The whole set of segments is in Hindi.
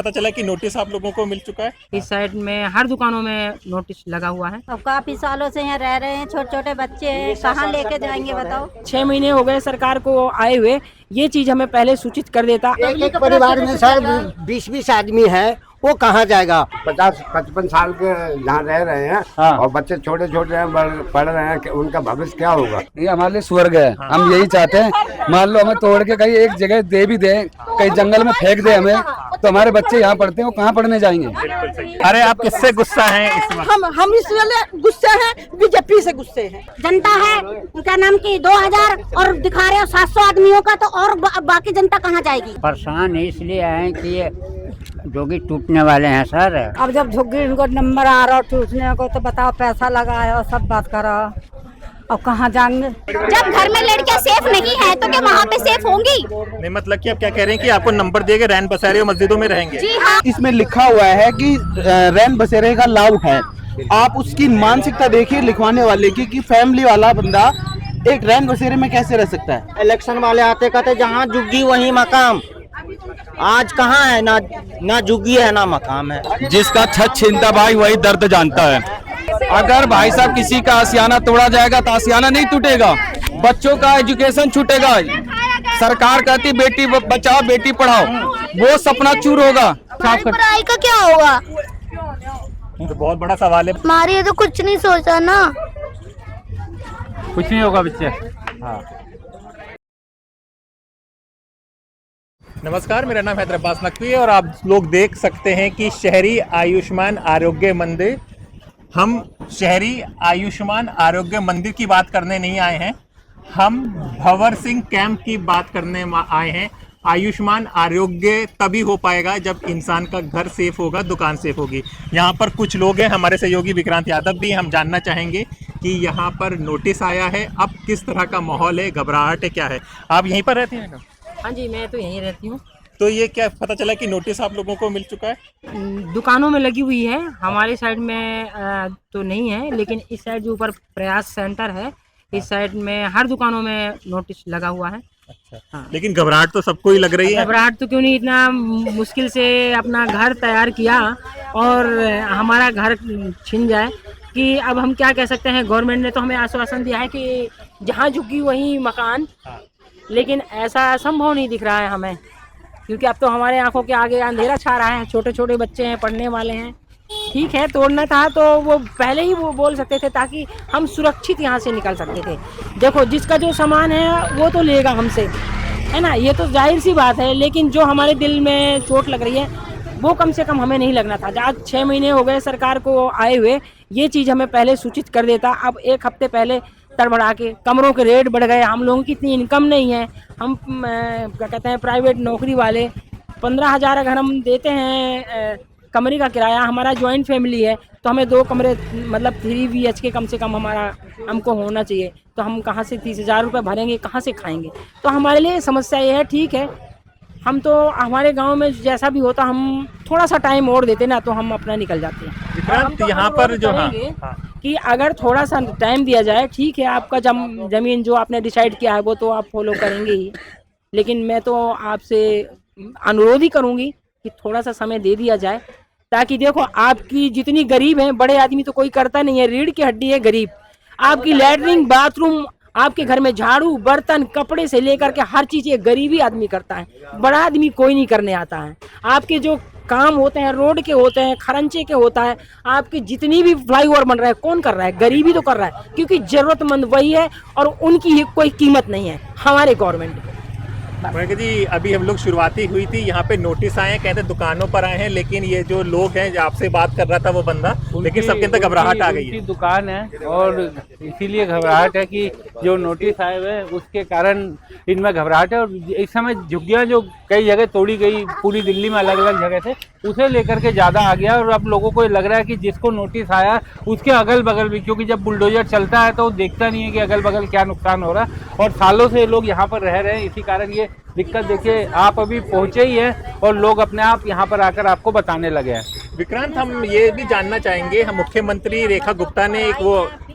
पता चला कि नोटिस आप लोगों को मिल चुका है? इस साइड में हर दुकानों में नोटिस लगा हुआ है। अब काफी सालों से यहाँ रह रहे हैं, छोटे छोटे बच्चे हैं, कहाँ लेके जाएंगे बताओ। 6 महीने हो गए सरकार को आए हुए, ये चीज हमें पहले सूचित कर देता। एक परिवार में सर 20-20 आदमी है, वो कहाँ जाएगा। 50-55 साल के यहाँ रह रहे हैं। हाँ। और बच्चे छोटे छोटे हैं, पढ़ रहे हैं, उनका भविष्य क्या होगा। ये हमारे लिए स्वर्ग है। हाँ। हम यही चाहते हैं, मान लो हमें तोड़ के कहीं एक जगह दे भी दे, कहीं जंगल में फेंक दे हमें, तो हमारे बच्चे यहाँ पढ़ते हैं, वो कहाँ पढ़ने जाएंगे। अरे आप किससे गुस्सा हैं इस वक्त? हम इस वाले गुस्से हैं, बीजेपी से गुस्से हैं। जनता है उनका नाम की 2000 और दिखा रहे हो 700 आदमियों का, तो और बाकी जनता कहाँ जाएगी। परेशान इसलिए आए कि ये जोगी टूटने वाले हैं सर। अब जब झुग्गी इनको नंबर आ रहा टूटने को, तो बताओ पैसा लगाया और सब बात करा, अब कहाँ जाएंगे। जब घर में लड़कियां सेफ नहीं है तो क्या वहाँ पे सेफ होंगी? नहीं, मतलब कि आप क्या कह रहे हैं कि आपको नंबर दिए रैन बसेरे मस्जिदों में रहेंगे? जी हाँ। इसमें लिखा हुआ है कि रैन बसेरे का लाभ उठाए। आप उसकी मानसिकता देखिए लिखवाने वाले की, कि फैमिली वाला बंदा एक रैन बसेरे में कैसे रह सकता है। इलेक्शन वाले आते कहते जहाँ झुग्गी वहीं मकाम, आज कहाँ है, ना झुग्गी है ना मकाम है। जिसका छत छीनता भाई वही दर्द जानता है। अगर भाई साहब किसी का आशियाना तोड़ा जाएगा तो आशियाना नहीं टूटेगा, बच्चों का एजुकेशन छूटेगा। सरकार कहती बेटी बचाओ बेटी पढ़ाओ, वो सपना चूर होगा। पढ़ाई का क्या होगा? तो बहुत बड़ा सवाल है। हमारी तो कुछ नहीं सोचा ना, कुछ नहीं होगा बच्चे। हाँ। नमस्कार, मेरा नाम है अब्बास नकवी और आप लोग देख सकते हैं कि शहरी आयुष्मान आरोग्य मंदिर। हम शहरी आयुष्मान आरोग्य मंदिर की बात करने नहीं आए हैं, हम भंवर सिंह कैंप की बात करने आए हैं। आयुष्मान आरोग्य तभी हो पाएगा जब इंसान का घर सेफ होगा, दुकान सेफ होगी। यहाँ पर कुछ लोग हैं, हमारे सहयोगी विक्रांत यादव भी। हम जानना चाहेंगे कि यहाँ पर नोटिस आया है, अब किस तरह का माहौल है, घबराहट है, क्या है। आप यहीं पर रहते हैं ना? हाँ जी, मैं तो यहीं रहती हूँ। तो ये क्या पता चला कि नोटिस आप लोगों को मिल चुका है? दुकानों में लगी हुई है, हमारे साइड में तो नहीं है, लेकिन इस साइड जो ऊपर प्रयास सेंटर है, इस साइड में हर दुकानों में नोटिस लगा हुआ है। अच्छा। हाँ। लेकिन घबराहट तो सबको ही लग रही है। घबराहट तो क्यों नहीं, इतना मुश्किल से अपना घर तैयार किया और हमारा घर छिन जाए, कि अब हम क्या कह सकते हैं। गवर्नमेंट ने तो हमें आश्वासन दिया है कि जहाँ झुकी वहीं मकान, लेकिन ऐसा संभव नहीं दिख रहा है हमें, क्योंकि अब तो हमारे आंखों के आगे अंधेरा छा रहा है। छोटे छोटे बच्चे हैं, पढ़ने वाले हैं। ठीक है, तोड़ना था तो वो पहले ही वो बोल सकते थे, ताकि हम सुरक्षित यहाँ से निकल सकते थे। देखो, जिसका जो सामान है वो तो लेगा हमसे, है ना, ये तो जाहिर सी बात है। लेकिन जो हमारे दिल में चोट लग रही है, वो कम से कम हमें नहीं लगना था। आज 6 महीने हो गए सरकार को आए हुए, ये चीज़ हमें पहले सूचित कर देता। अब 1 हफ्ते पहले तड़बड़ा के कमरों के रेट बढ़ गए। हम लोगों की इतनी इनकम नहीं है, हम क्या कहते हैं प्राइवेट नौकरी वाले। 15,000 अगर हम देते हैं कमरे का किराया, हमारा जॉइंट फैमिली है, तो हमें 2 कमरे मतलब 3 BHK कम से कम हमको होना चाहिए। तो हम कहाँ से 30,000 रुपये भरेंगे, कहाँ से खाएंगे। तो हमारे लिए समस्या ये है। ठीक है, हम तो हमारे गांव में जैसा भी होता, हम थोड़ा सा टाइम और देते ना, तो हम अपना निकल जाते हैं। तो यहाँ पर जो कि अगर थोड़ा सा टाइम दिया जाए, ठीक है, आपका जमीन जो आपने डिसाइड किया है वो तो आप फॉलो करेंगे ही, लेकिन मैं तो आपसे अनुरोध ही करूँगी कि थोड़ा सा समय दे दिया जाए, ताकि देखो आपकी जितनी गरीब हैं, बड़े आदमी तो कोई करता नहीं है, रीढ़ की हड्डी है गरीब। आपकी लैट्रिन बाथरूम, आपके घर में झाड़ू बर्तन कपड़े से लेकर के हर चीज़ ये गरीबी आदमी करता है, बड़ा आदमी कोई नहीं करने आता है। आपके जो काम होते हैं रोड के होते हैं, खरंचे के होता है, आपके जितनी भी फ्लाईओवर बन रहा है, कौन कर रहा है? गरीबी तो कर रहा है, क्योंकि जरूरतमंद वही है और उनकी कोई कीमत नहीं है हमारे गवर्नमेंट की। जी, अभी हम लोग शुरुआती हुई थी, यहाँ पे नोटिस आए हैं, कहते दुकानों पर आए हैं, लेकिन ये जो लोग हैं, जो आपसे बात कर रहा था वो बंदा, लेकिन सबके अंदर घबराहट आ गई है। दुकान है और इसीलिए घबराहट है कि जो नोटिस आए हुए उसके कारण इनमें घबराहट है। और इस समय झुग्गियाँ जो कई जगह तोड़ी गई, पूरी दिल्ली में अलग अलग जगह से, उसे लेकर के ज़्यादा आ गया। और अब लोगों को लग रहा है कि जिसको नोटिस आया उसके अगल बगल भी, क्योंकि जब बुलडोजर चलता है तो वो देखता नहीं है कि अगल बगल क्या नुकसान हो रहा है, और सालों से लोग यहाँ पर रह रहे हैं, इसी कारण ये दिक्कत। देखिए, आप अभी पहुँचे ही हैं और लोग अपने आप यहाँ पर आकर आपको बताने लगे हैं। विक्रांत, हम ये भी जानना चाहेंगे, हम मुख्यमंत्री रेखा गुप्ता ने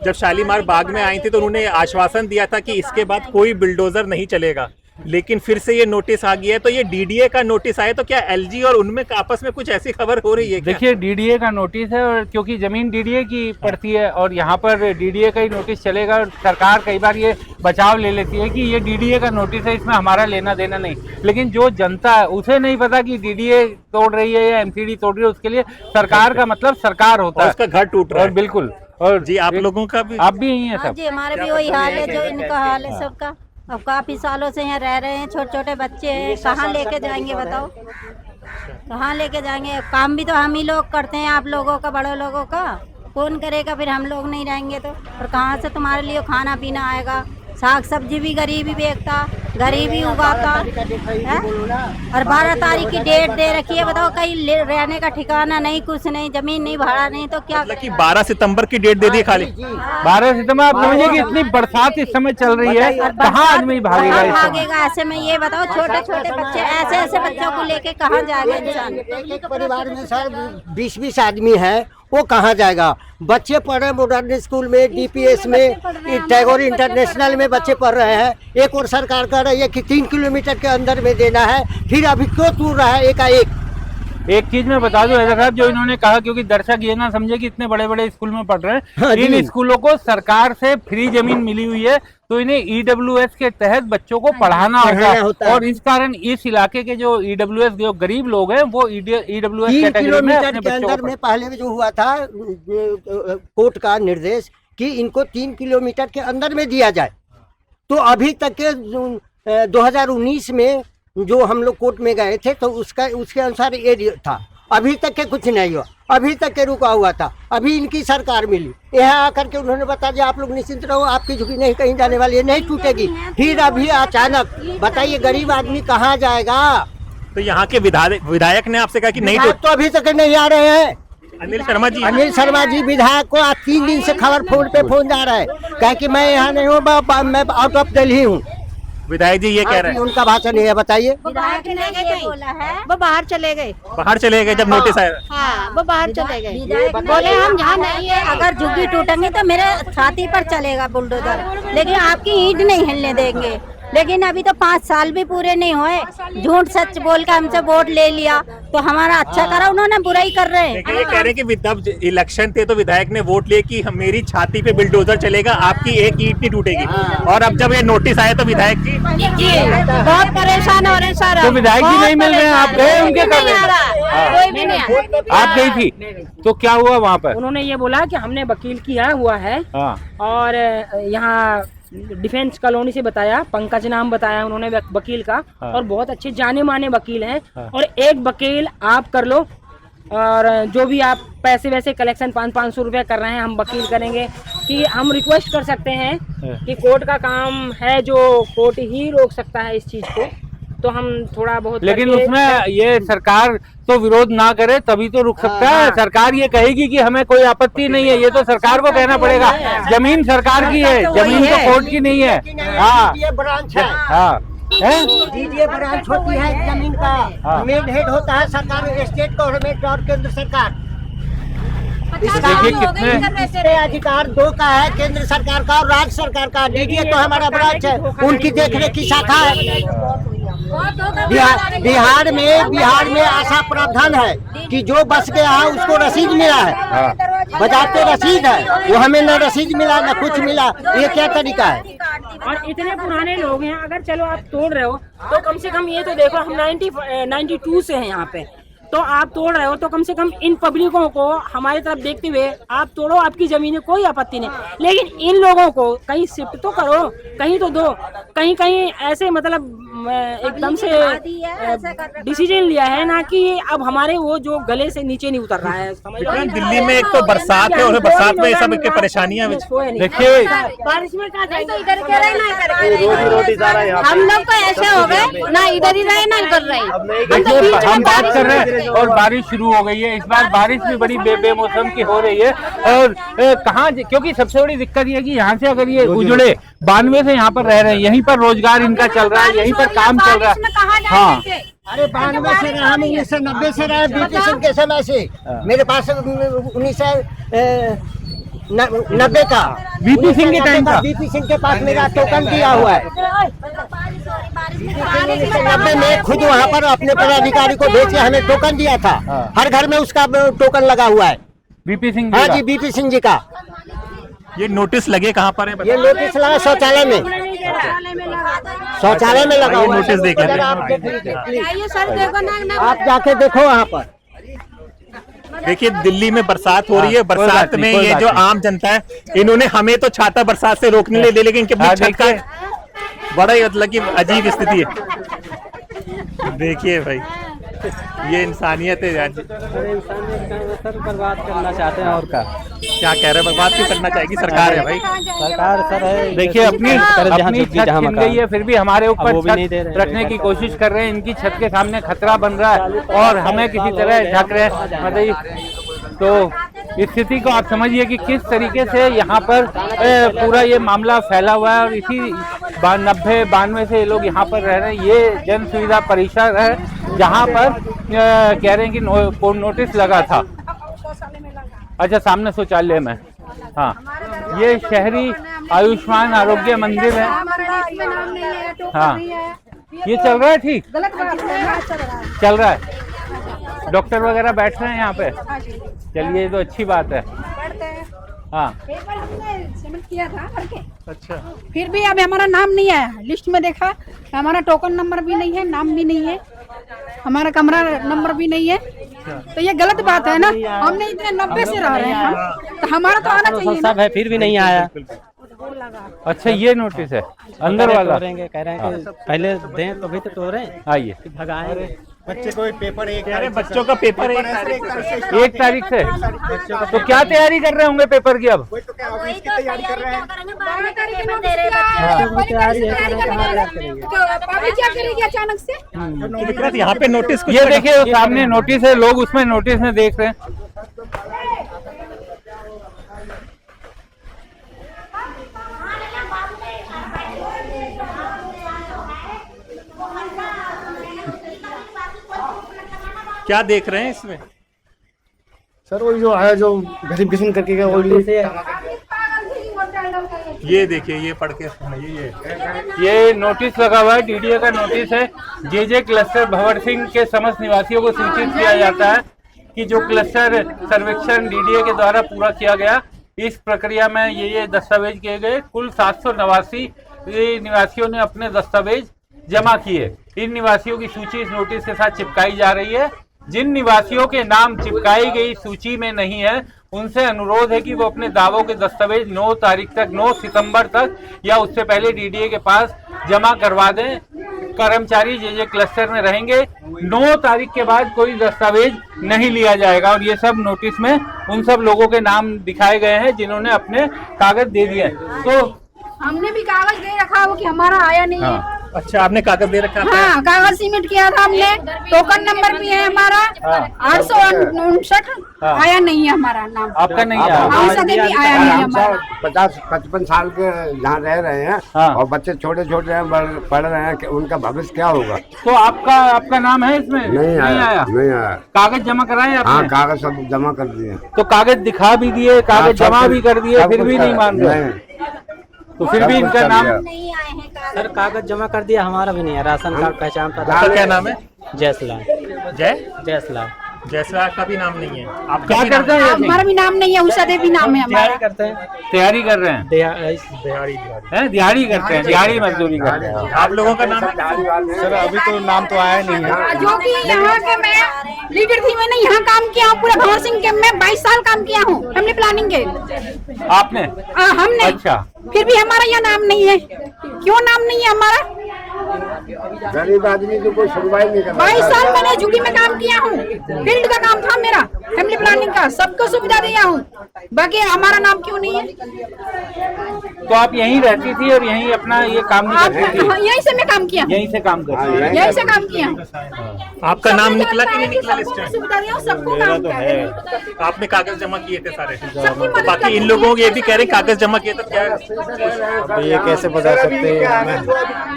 जब शालीमार बाग में आई थी तो उन्होंने आश्वासन दिया था कि इसके बाद कोई बुलडोजर नहीं चलेगा, लेकिन फिर से ये नोटिस आ गया है। तो ये डीडीए का नोटिस आया, तो क्या एलजी और उनमें आपस में कुछ ऐसी खबर हो रही है क्या? देखिए डीडीए का नोटिस है, और क्योंकि जमीन डीडीए की पड़ती है और यहाँ पर डीडीए का ही नोटिस चलेगा, और सरकार कई बार ये बचाव ले लेती है कि ये डीडीए का नोटिस है, इसमें हमारा लेना देना नहीं। लेकिन जो जनता है उसे नहीं पता कि डीडीए तोड़ रही है या एमसीडी तोड़ रही है, उसके लिए सरकार का मतलब सरकार होता है, उसका घर टूट रहा है। बिल्कुल। और जी आप लोगों का भी, आप भी यही है सब? जी हमारे भी वही हाल है जो इनका हाल है सबका। अब काफी सालों से यहाँ रह रहे हैं, छोटे छोटे बच्चे हैं, कहाँ लेके जाएंगे बताओ, कहाँ लेके जाएंगे? काम भी तो हम ही लोग करते हैं, आप लोगों का, बड़े लोगों का कौन करेगा? फिर हम लोग नहीं रहेंगे तो और कहाँ से तुम्हारे लिए खाना पीना आएगा? साग सब्जी भी गरीब ही बेचता, गरीब ही उगाता है। और 12 तारीख की डेट दे रखी है, बताओ कहीं रहने का ठिकाना नहीं, कुछ नहीं, जमीन नहीं, भाड़ा नहीं, तो क्या? मतलब कि 12 सितंबर की डेट दे दी खाली। 12 सितंबर आप समझिए कि इतनी बरसात इस समय चल रही है, कहाँ आदमी भागेगा? भागेगा ऐसे में? ये बताओ, छोटे छोटे बच्चे, ऐसे ऐसे बच्चों को लेके कहाँ जाएगा इंसान? एक परिवार में सर 20-20 आदमी है, वो कहाँ जाएगा? बच्चे पढ़ रहे हैं मॉडर्न स्कूल में, डीपीएस में, टैगोर इंटरनेशनल में बच्चे पढ़ रहे हैं। एक और सरकार कह रही है कि 3 किलोमीटर के अंदर में देना है, फिर अभी क्यों टूट रहा है एकाएक? एक चीज मैं बता दूं हैदर साहब, जो इन्होंने कहा, क्योंकि दर्शक ये ना समझे कि इतने बड़े बड़े स्कूल में पढ़ रहे हैं, इन स्कूलों को सरकार से फ्री जमीन मिली हुई है, तो इन्हें ईडब्ल्यूएस के तहत बच्चों को पढ़ाना होता है। और इस कारण इस इलाके के जो ईडब्ल्यूएस जो गरीब लोग हैं, वो ईडब्ल्यूएस कैटेगरी में अपने बच्चों को पहले जो हुआ था कोर्ट का निर्देश कि इनको 3 किलोमीटर के अंदर में दिया जाए, तो अभी तक के 2019 में जो हम लोग कोर्ट में गए थे तो उसके अनुसार ये था, अभी तक के कुछ नहीं हुआ, अभी तक के रुका हुआ था। अभी इनकी सरकार मिली, यहाँ आकर के उन्होंने बता दिया आप लोग निश्चिंत रहो, आपकी झुकी नहीं कहीं जाने वाली है, नहीं टूटेगी। फिर अभी अचानक बताइए गरीब आदमी कहाँ जाएगा? तो यहाँ के विधायक ने आपसे कहा कि नहीं तो अभी तक नहीं आ रहे हैं। अनिल शर्मा जी विधायक को आज 3 दिन से खबर फोन जा रहा है, कह कि मैं यहाँ नहीं हूँ, मैं आउट ऑफ दिल्ली हूँ। विधायक जी ये कह रहे हैं, उनका भाषण है, बताइए। विधायक ने ये बोला है, वो बाहर चले गए। बाहर चले गए जब नोटिस आया? हाँ, वो बाहर चले गए, बोले हम यहाँ नहीं है, अगर झुग्गी टूटेंगे तो मेरे छाती पर चलेगा बुलडोजर, लेकिन आपकी ईंट नहीं हिलने देंगे। लेकिन अभी तो 5 साल भी पूरे नहीं हुए, झूठ सच बोल के हमसे वोट ले लिया, तो हमारा अच्छा करा, उन्होंने बुराई कर रहे हैं। ये कह रहे हैं कि जब इलेक्शन थे तो विधायक ने वोट लिए कि मेरी छाती पे बुलडोजर चलेगा, आपकी एक ईंट नहीं टूटेगी, और अब जब ये नोटिस आया तो विधायक जी बहुत परेशान हो रहे हैं सर। तो विधायक जी नहीं मिल रहे हैं, आप गए उनके घर? कोई भी नहीं। आप गई थी तो क्या हुआ वहाँ पर? उन्होंने ये बोला कि हमने वकील किया हुआ है, और यहाँ डिफेंस कॉलोनी से बताया, पंकज नाम बताया उन्होंने वकील का, और बहुत अच्छे जाने माने वकील हैं, और एक वकील आप कर लो, और जो भी आप पैसे वैसे कलेक्शन 500-500 रुपया कर रहे हैं, हम वकील करेंगे। कि हम रिक्वेस्ट कर सकते हैं कि कोर्ट का काम है, जो कोर्ट ही रोक सकता है इस चीज को, तो हम थोड़ा बहुत, लेकिन उसमें ये सरकार तो विरोध ना करे तभी तो रुक सकता है। सरकार ये कहेगी कि हमें कोई आपत्ति नहीं है, ये तो सरकार को कहना पड़ेगा। जमीन सरकार की है, जमीन तो कोर्ट की नहीं है। हाँ, ब्रांच है, डीडीए ब्रांच होती है जमीन का, मेन हेड होता है सरकार, स्टेट गवर्नमेंट और केंद्र सरकार। देखिए कितने अधिकार 2 का है, केंद्र सरकार का और राज्य सरकार का। डीडीए तो हमारा ब्रांच है, उनकी देखरेख की शाखा है। बिहार में ऐसा प्रावधान है कि जो बस गया है उसको रसीद मिला है, बजाते रसीद है, वो हमें न रसीद मिला न कुछ मिला, ये क्या तरीका है? और इतने पुराने लोग हैं, अगर चलो आप तोड़ रहे हो तो कम से कम ये तो देखो, हम 92 से हैं यहाँ पे, तो आप तोड़ रहे हो तो कम से कम इन पब्लिकों को हमारी तरफ देखते हुए आप तोड़ो, आपकी जमीन कोई आपत्ति नहीं, लेकिन इन लोगों को कहीं शिफ्ट तो करो, कहीं तो दो। कहीं कहीं ऐसे मतलब एकदम से डिसीजन लिया है ना कि अब हमारे वो जो गले से नीचे नहीं उतर रहा है। दिल्ली में एक तो बरसात है और बरसात में सब की परेशानियां। देखिए बारिश में क्या जाए, तो इधर कह रहे ना, हम लोग को ऐसे हो गए ना, इधर ही रहे ना इधर रहे। देखिए हम बात कर रहे हैं और बारिश शुरू हो गई है। इस बार बारिश भी बड़ी बेमौसम की हो रही है, और कहाँ, क्योंकि सबसे बड़ी दिक्कत ये है कि यहाँ से अगर ये उजड़े 92 से यहाँ पर रह रहे हैं, यहीं पर रोजगार इनका चल रहा है, यहीं पर काम चल रहा है। हाँ, अरे 92 से रहा, 1990 से रहा, बीपी सिंह के समय से मेरे पास 1990 का बीपी सिंह के टाइम का, बीपी सिंह के पास मेरा टोकन दिया हुआ है। 1990 में खुद वहाँ पर अपने पदाधिकारी को भेज के हमें टोकन दिया था। हर घर में उसका टोकन लगा हुआ है। बीपी सिंह हाँ जी, बीपी सिंह जी का। ये नोटिस लगे कहाँ पर है? ये नोटिस लगा शौचालय में, शौचालय में लगा हुआ है। नोटिस देख लेते हैं। आप जाके देखो वहाँ पर। देखिए दिल्ली में बरसात हो रही है, बरसात में ये जो आम जनता है, इन्होंने हमें तो छाता बरसात से रोकने ले लेकिन इनके अपनी छत का बड़ा ही मतलब की अजीब स्थिति है। देखिए भाई, ये इंसानियत है यार। सर बर्बाद करना चाहते हैं और क्या क्या कह रहे हैं, बर्बाद क्यों करना चाहेगी? सरकार है भाई, सरकार सर है। देखिए अपनी छत छिन गई है, फिर भी हमारे ऊपर छत रखने की कोशिश कर रहे हैं। इनकी छत के सामने खतरा बन रहा है और हमें किसी तरह ढक रहे हैं। मतलब तो स्थिति को आप समझिए कि किस तरीके से यहाँ पर पूरा ये मामला फैला हुआ है और इसी 90-92 से ये लोग यहाँ पर रह रहे हैं। ये जन सुविधा परिसर है जहाँ पर कह रहे हैं कि नोटिस लगा था। अच्छा, सामने शौचालय में। हाँ, ये शहरी आयुष्मान आरोग्य मंदिर है। हाँ, ये चल रहा है, ठीक चल रहा है। डॉक्टर वगैरह बैठ रहे हैं यहाँ पे। चलिए, तो अच्छी बात है। हाँ, सबमिट किया था करके। अच्छा, फिर भी अब हमारा नाम नहीं आया लिस्ट में। देखा, हमारा टोकन नंबर भी नहीं है, नाम भी नहीं है, हमारा कमरा नंबर भी नहीं है। तो ये गलत बात है ना। हमने इतने 90 से रह रहे हैं हम, तो हमारा तो आना चाहिए सब है, फिर भी नहीं आया। अच्छा, ये नोटिस है अंदर वाला। कह रहे हैं कि पहले दें तो भी तो तोड़े। आइए, भगाए बच्चे को पेपर बच्चों का पेपर 1 तारीख से। तो क्या तैयारी कर रहे होंगे पेपर की? अब क्या करेगी अचानक से? यहाँ पे नोटिस, ये देखिए सामने नोटिस है, लोग उसमें नोटिस में देख रहे हैं। क्या देख रहे हैं इसमें? सर वही जो है, जो गरीब किस्म करके का वो ये देखिए, ये पढ़ के ये नोटिस लगा हुआ है, डीडीए का नोटिस है। जे क्लस्टर भंवर सिंह के समस्त निवासियों को सूचित किया जाता है कि जो क्लस्टर सर्वेक्षण डीडीए के द्वारा पूरा किया गया, इस प्रक्रिया में ये दस्तावेज किए गए। कुल 789 निवासियों ने अपने दस्तावेज जमा किए। इन निवासियों की सूची इस नोटिस के साथ चिपकाई जा रही है। जिन निवासियों के नाम चिपकाई गई सूची में नहीं है, उनसे अनुरोध है कि वो अपने दावों के दस्तावेज 9 तारीख तक, 9 सितंबर तक या उससे पहले डीडीए के पास जमा करवा दें। कर्मचारी जे क्लस्टर में रहेंगे। 9 तारीख के बाद कोई दस्तावेज नहीं लिया जाएगा। और ये सब नोटिस में उन सब लोगों के नाम दिखाए गए हैं जिन्होंने अपने कागज दे दिए। तो हमने भी कागज दे रखा वो कि हमारा आया नहीं है। अच्छा, आपने कागज दे रखा? हाँ, कागज सबमिट किया था हमने। टोकन नंबर भी है हमारा 859। आया नहीं है हमारा नाम। आपका नहीं आया? आया नहीं हमारा। 50-55 साल के यहाँ रह रहे हैं और बच्चे छोटे छोटे हैं, पढ़ रहे हैं, उनका भविष्य क्या होगा? तो आपका नाम है इसमें? नहीं आया। कागज जमा कराए आपने? हाँ, कागज सब जमा कर दिए। तो कागज दिखा भी दिए, कागज जमा भी कर दिए, फिर भी नहीं मान रहे। तो फिर भी इनका नाम नहीं आए हैं कागज। सर कागज जमा कर दिया, हमारा भी नहीं है। राशन कार्ड, पहचान पत्र। आपका क्या नाम है? जयसलाल। जयसलाल का भी नाम नहीं है। आप क्या करते हैं? हमारा भी नाम नहीं है, उषा देवी नाम है हमारा। करते हैं, तैयारी कर रहे हैं, दिहाड़ी करते हैं, दिहाड़ी मजदूरी करते हैं। आप लोगों का नाम? सर अभी तो नाम तो आया नहीं है। जो कि यहाँ के मैं लीडर थी, मैंने यहाँ काम किया हूँ पूरा भंवर सिंह के। मैं 22 साल काम किया हूँ फैमिली प्लानिंग के। आपने? हमने। अच्छा, फिर भी हमारा यहाँ नाम नहीं है। क्यों नाम नहीं है हमारा? गरीब आदमी को कोई सुनवाई नहीं करता। 22 साल मैंने झुग्गी में काम किया हूँ। फील्ड का काम था मेरा, फैमिली प्लानिंग का। सबको सुविधा दिया हूँ, बाकी हमारा नाम क्यों नहीं है? तो आप यहीं रहती थी और यहीं अपना ये काम करती थी? यहीं से मैं काम किया, यहीं से काम करती? यहीं से काम किया। आपका नाम निकला कि नहीं निकला लिस्ट में? सुविधा दिया, सबको काम किया। आपने कागज जमा किए थे सारे? तो बाकी इन लोगों को ये भी कह रहे कागज जमा किए तो क्या? ये कैसे बता सकते हैं?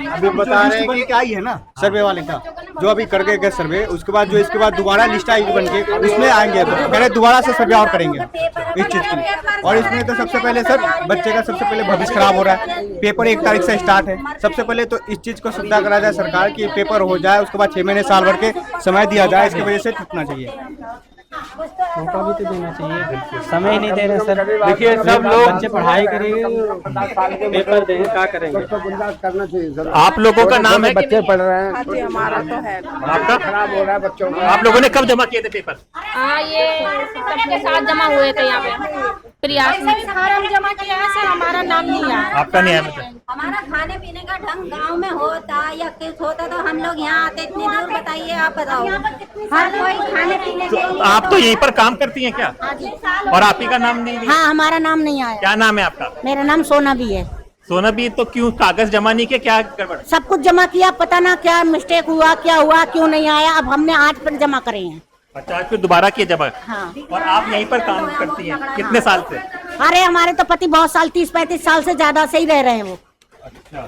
अभी बता रहे हैं कि आई है ना सर्वे वाले का, जो अभी करके गए सर्वे, उसके बाद जो इसके बाद दोबारा लिस्ट आएगी बन के, उसमें आएंगे है, कह रहे दोबारा से सर्वे और करेंगे इस चीज के लिए। और इसमें तो सबसे पहले सर बच्चे का सबसे पहले भविष्य खराब हो रहा है। पेपर 1 तारीख से स्टार्ट है, सबसे पहले तो इस चीज को सुविधा करा जाए सरकार की, पेपर हो जाए, उसके बाद 6 महीने साल भर के समय दिया जाए, इसकी वजह से टूटना चाहिए। मौका भी तो देना चाहिए, समय ही नहीं दे रहे सर। देखिए सब लोग बच्चे पढ़ाई करेंगे, पेपर देंगे, क्या करेंगे। करना चाहिए सर। आप लोगों का नाम है? बच्चे पढ़ रहे हैं, हमारा तो है। आपका खराब हो रहा है बच्चों का। आप लोगों ने कब जमा किए थे पेपर? ये सबके साथ जमा हुए थे यहाँ पे प्रयास में। फार्म जमा किया है सर, हमारा नाम नहीं आया। आपका नहीं है? हमारा खाने पीने का ढंग गांव में होता या कुछ होता तो हम लोग यहाँ आते, इतनी दूर बताइए, आप बताओ। हर कोई खाने पीने के लिए। आप तो यहीं पर काम करती हैं क्या? और आप ही का नाम नहीं? हाँ, हमारा नाम नहीं आया। क्या नाम है आपका? मेरा नाम सोना भी है। सोना भी, तो क्यों कागज जमा नहीं किया, क्या गड़बड़? सब कुछ जमा किया, पता ना क्या मिस्टेक हुआ, क्या हुआ, क्यों नहीं आया। अब हमने आज पर जमा करे हैं। अच्छा, आज फिर दोबारा किए जमा? हाँ। और आप यहीं पर काम करती हैं कितने साल से? अरे हमारे तो पति बहुत साल, 30-35 साल से ज्यादा से ही रह रहे हैं वो। अच्छा,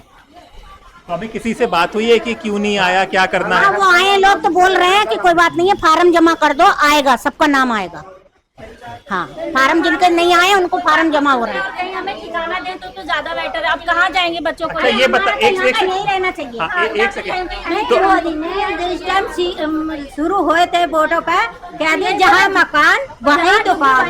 तो अभी किसी से बात हुई है कि क्यों नहीं आया, क्या करना है? वो आए लोग तो बोल रहे हैं कि कोई बात नहीं है, फार्म जमा कर दो, आएगा, सबका नाम आएगा। हाँ, फार्म जिनके नहीं आए उनको फार्म जमा हो रहा है। हमें ठिकाना दें तो ज्यादा बेटर है। अब कहाँ जाएंगे बच्चों को? अच्छा, ये बता, एक नहीं रहना चाहिए। हाँ, एक सेकंड। तो मोदी ने जिस टाइम शुरू हुए थे वोटों पे, कह दिया जहाँ मकान वहीं दुकान,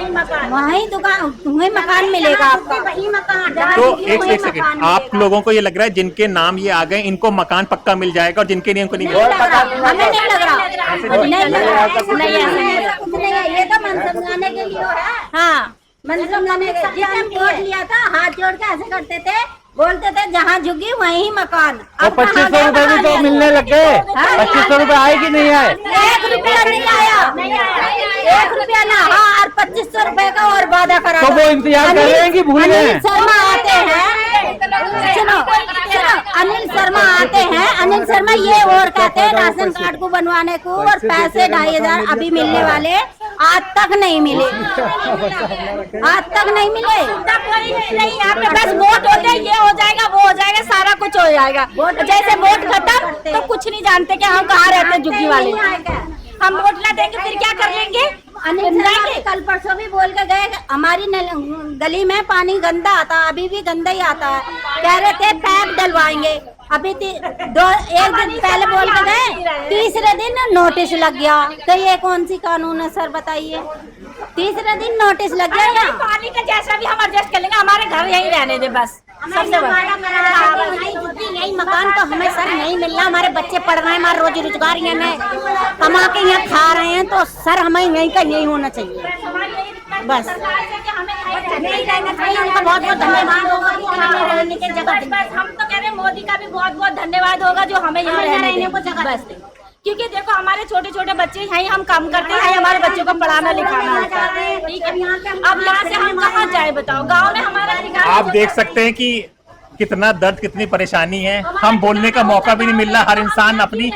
वहीं दुकान, वहीं मकान मिलेगा आपका, वहीं मकान। तो एक सेकंड, आप लोगों को ये लग रहा है जिनके नाम ये आ गए इनको मकान पक्का मिल जाएगा और जिनके नहीं उनको नहीं मिलेगा? हमें नहीं लग रहा, नहीं लग रहा, ये तो मन समझाने के लिए है। हाँ, मन समझाने के लिए वोट लिया था, हाथ जोड़ के ऐसे करते थे, बोलते थे जहाँ झुकी वहीं मकान। तो 2500 रुपए भी तो मिलने लग गए। 2500 रुपए आए कि नहीं आए? 1 रुपया नहीं आया, 1 रुपया ना। हाँ, और 2500 रुपए का और वादा करा। तो वो इंतजार कर रहे हैं कि भूल गए? अनिल शर्मा आते हैं, सुनो, अनिल शर्मा आते हैं, अनिल शर्मा ये और कहते हैं राशन कार्ड को बनवाने को, और पैसे 2500 अभी मिलने वाले, आज तक नहीं मिले, आज तक नहीं मिले। नहीं, यहाँ पे बस वोट होते हैं, ये हो जाएगा, वो हो जाएगा, सारा कुछ हो जाएगा। जैसे वोट खत्म तो कुछ नहीं जानते कि हम कहाँ रहते हैं झुग्गी वाले। हम वोट ना देंगे फिर क्या कर लेंगे? कल परसों भी बोल के गए, हमारी गली में पानी गंदा आता, अभी भी गंदा ही आता है। कह रहे थे पैप डलवाएंगे, अभी 1 दिन पहले बोल के गए, तीसरे दिन नोटिस लग गया। तो ये कौन सी कानून है सर, बताइए? तीसरे दिन नोटिस लग गया। पानी का जैसा भी हम एडजस्ट कर लेंगे, हमारे घर यहीं रहने दे बस। सबसे यही मकान तो हमें सर नहीं मिल रहा, हमारे बच्चे पढ़ रहे हैं, हमारे रोजी रोजगार यहाँ में कमा के यहाँ खा रहे हैं, तो सर हमें यहीं का यही होना चाहिए बस। नहीं रहना चाहिए, उनका बहुत बहुत धन्यवाद होगा कि हमें रहने की जगह। हम तो कह रहे हैं मोदी का भी बहुत बहुत धन्यवाद होगा जो हमें यहाँ रहने को जगह बस। क्योंकि देखो हमारे छोटे छोटे बच्चे यहीं हम काम करते हैं, हमारे बच्चों को पढ़ाना लिखाना होता है, ठीक है। अब यहाँ से हम कहाँ जाए बताओ? गांव में हमारा आप देख सकते हैं कि कितना दर्द, कितनी परेशानी है। हम बोलने का मौका भी नहीं मिल रहा। हर इंसान अपनी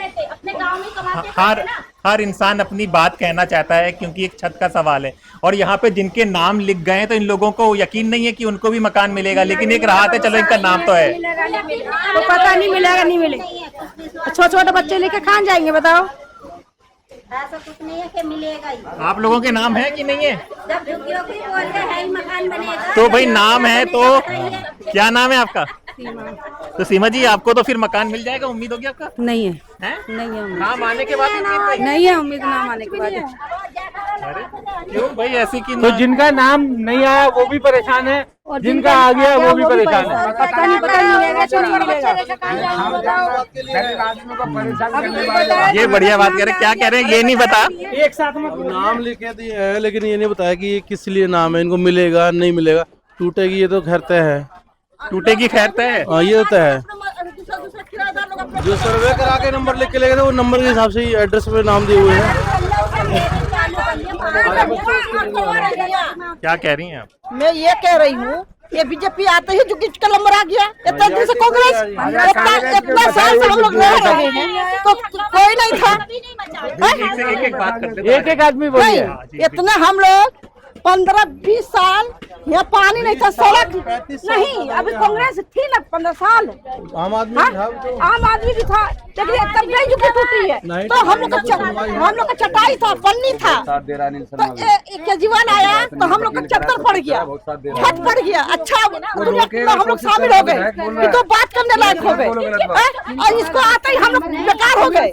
हर इंसान अपनी बात कहना चाहता है, क्योंकि एक छत का सवाल है। और यहाँ पे जिनके नाम लिख गए तो इन लोगों को यकीन नहीं है कि उनको भी मकान मिलेगा, लेकिन एक राहत है, चलो इनका नाम तो है। तो पता नहीं मिलेगा, नहीं मिलेगा। छोटे छोटे बच्चे लेके कहाँ जाएंगे बताओ? ऐसा कुछ नहीं है कि मिलेगा ही। आप लोगों के नाम है कि नहीं है? जब झुग्गियों की बोलते हैं ही मकान बनेगा। तो भाई नाम है, तो क्या नाम है आपका? तो सीमा जी, आपको तो फिर मकान मिल जाएगा, उम्मीद होगी आपका? नहीं है, नहीं है उम्मीद। नाम आने के बाद उम्मीद नहीं है उम्मीद, नाम आने के बाद। अरे क्यों भाई ऐसी की? तो जिनका नाम नहीं आया वो भी परेशान है, जिनका आ गया वो भी परेशान है। पता नहीं मिलेगा तो नहीं मिलेगा। ये बढ़िया बात कह रहे, क्या कह रहे हैं ये नहीं बता। एक साथ में नाम लिखे दिए है, लेकिन ये नहीं बताया कि ये किस लिए नाम है, इनको मिलेगा नहीं मिलेगा। टूटेगी ये तो खैर तय है, टूटेगी खैर तय है। हाँ, ये तो तय है। जो सर्वे करा के नंबर लिख के ले गए थे, वो नंबर के हिसाब से ही एड्रेस पे नाम दिए हुए हैं। क्या कह रही हैं आप? मैं ये कह रही हूँ, ये बीजेपी आते ही जो किसका नंबर आ गया, इतना दिन से कांग्रेस, इतना साल से हम लोग रह रहे हैं, तो कोई नहीं था। एक बात करते, एक आदमी बोलिए। इतना हम लोग 15-20 साल यहाँ पानी नहीं था, सड़क नहीं। अभी कांग्रेस थी ना 15 साल, आम आदमी भी था, लेकिन तब नहीं झुकी टूटी है। तो हम लोग का चटाई था, पन्नी था। तो केजरीवाल आया तो हम लोग का चद्दर पड़ गया, छत पड़ गया। अच्छा हम लोग शामिल हो गए, तो बात करने लायक हो गए। और इसको आते ही हम लोग बेकार हो गए।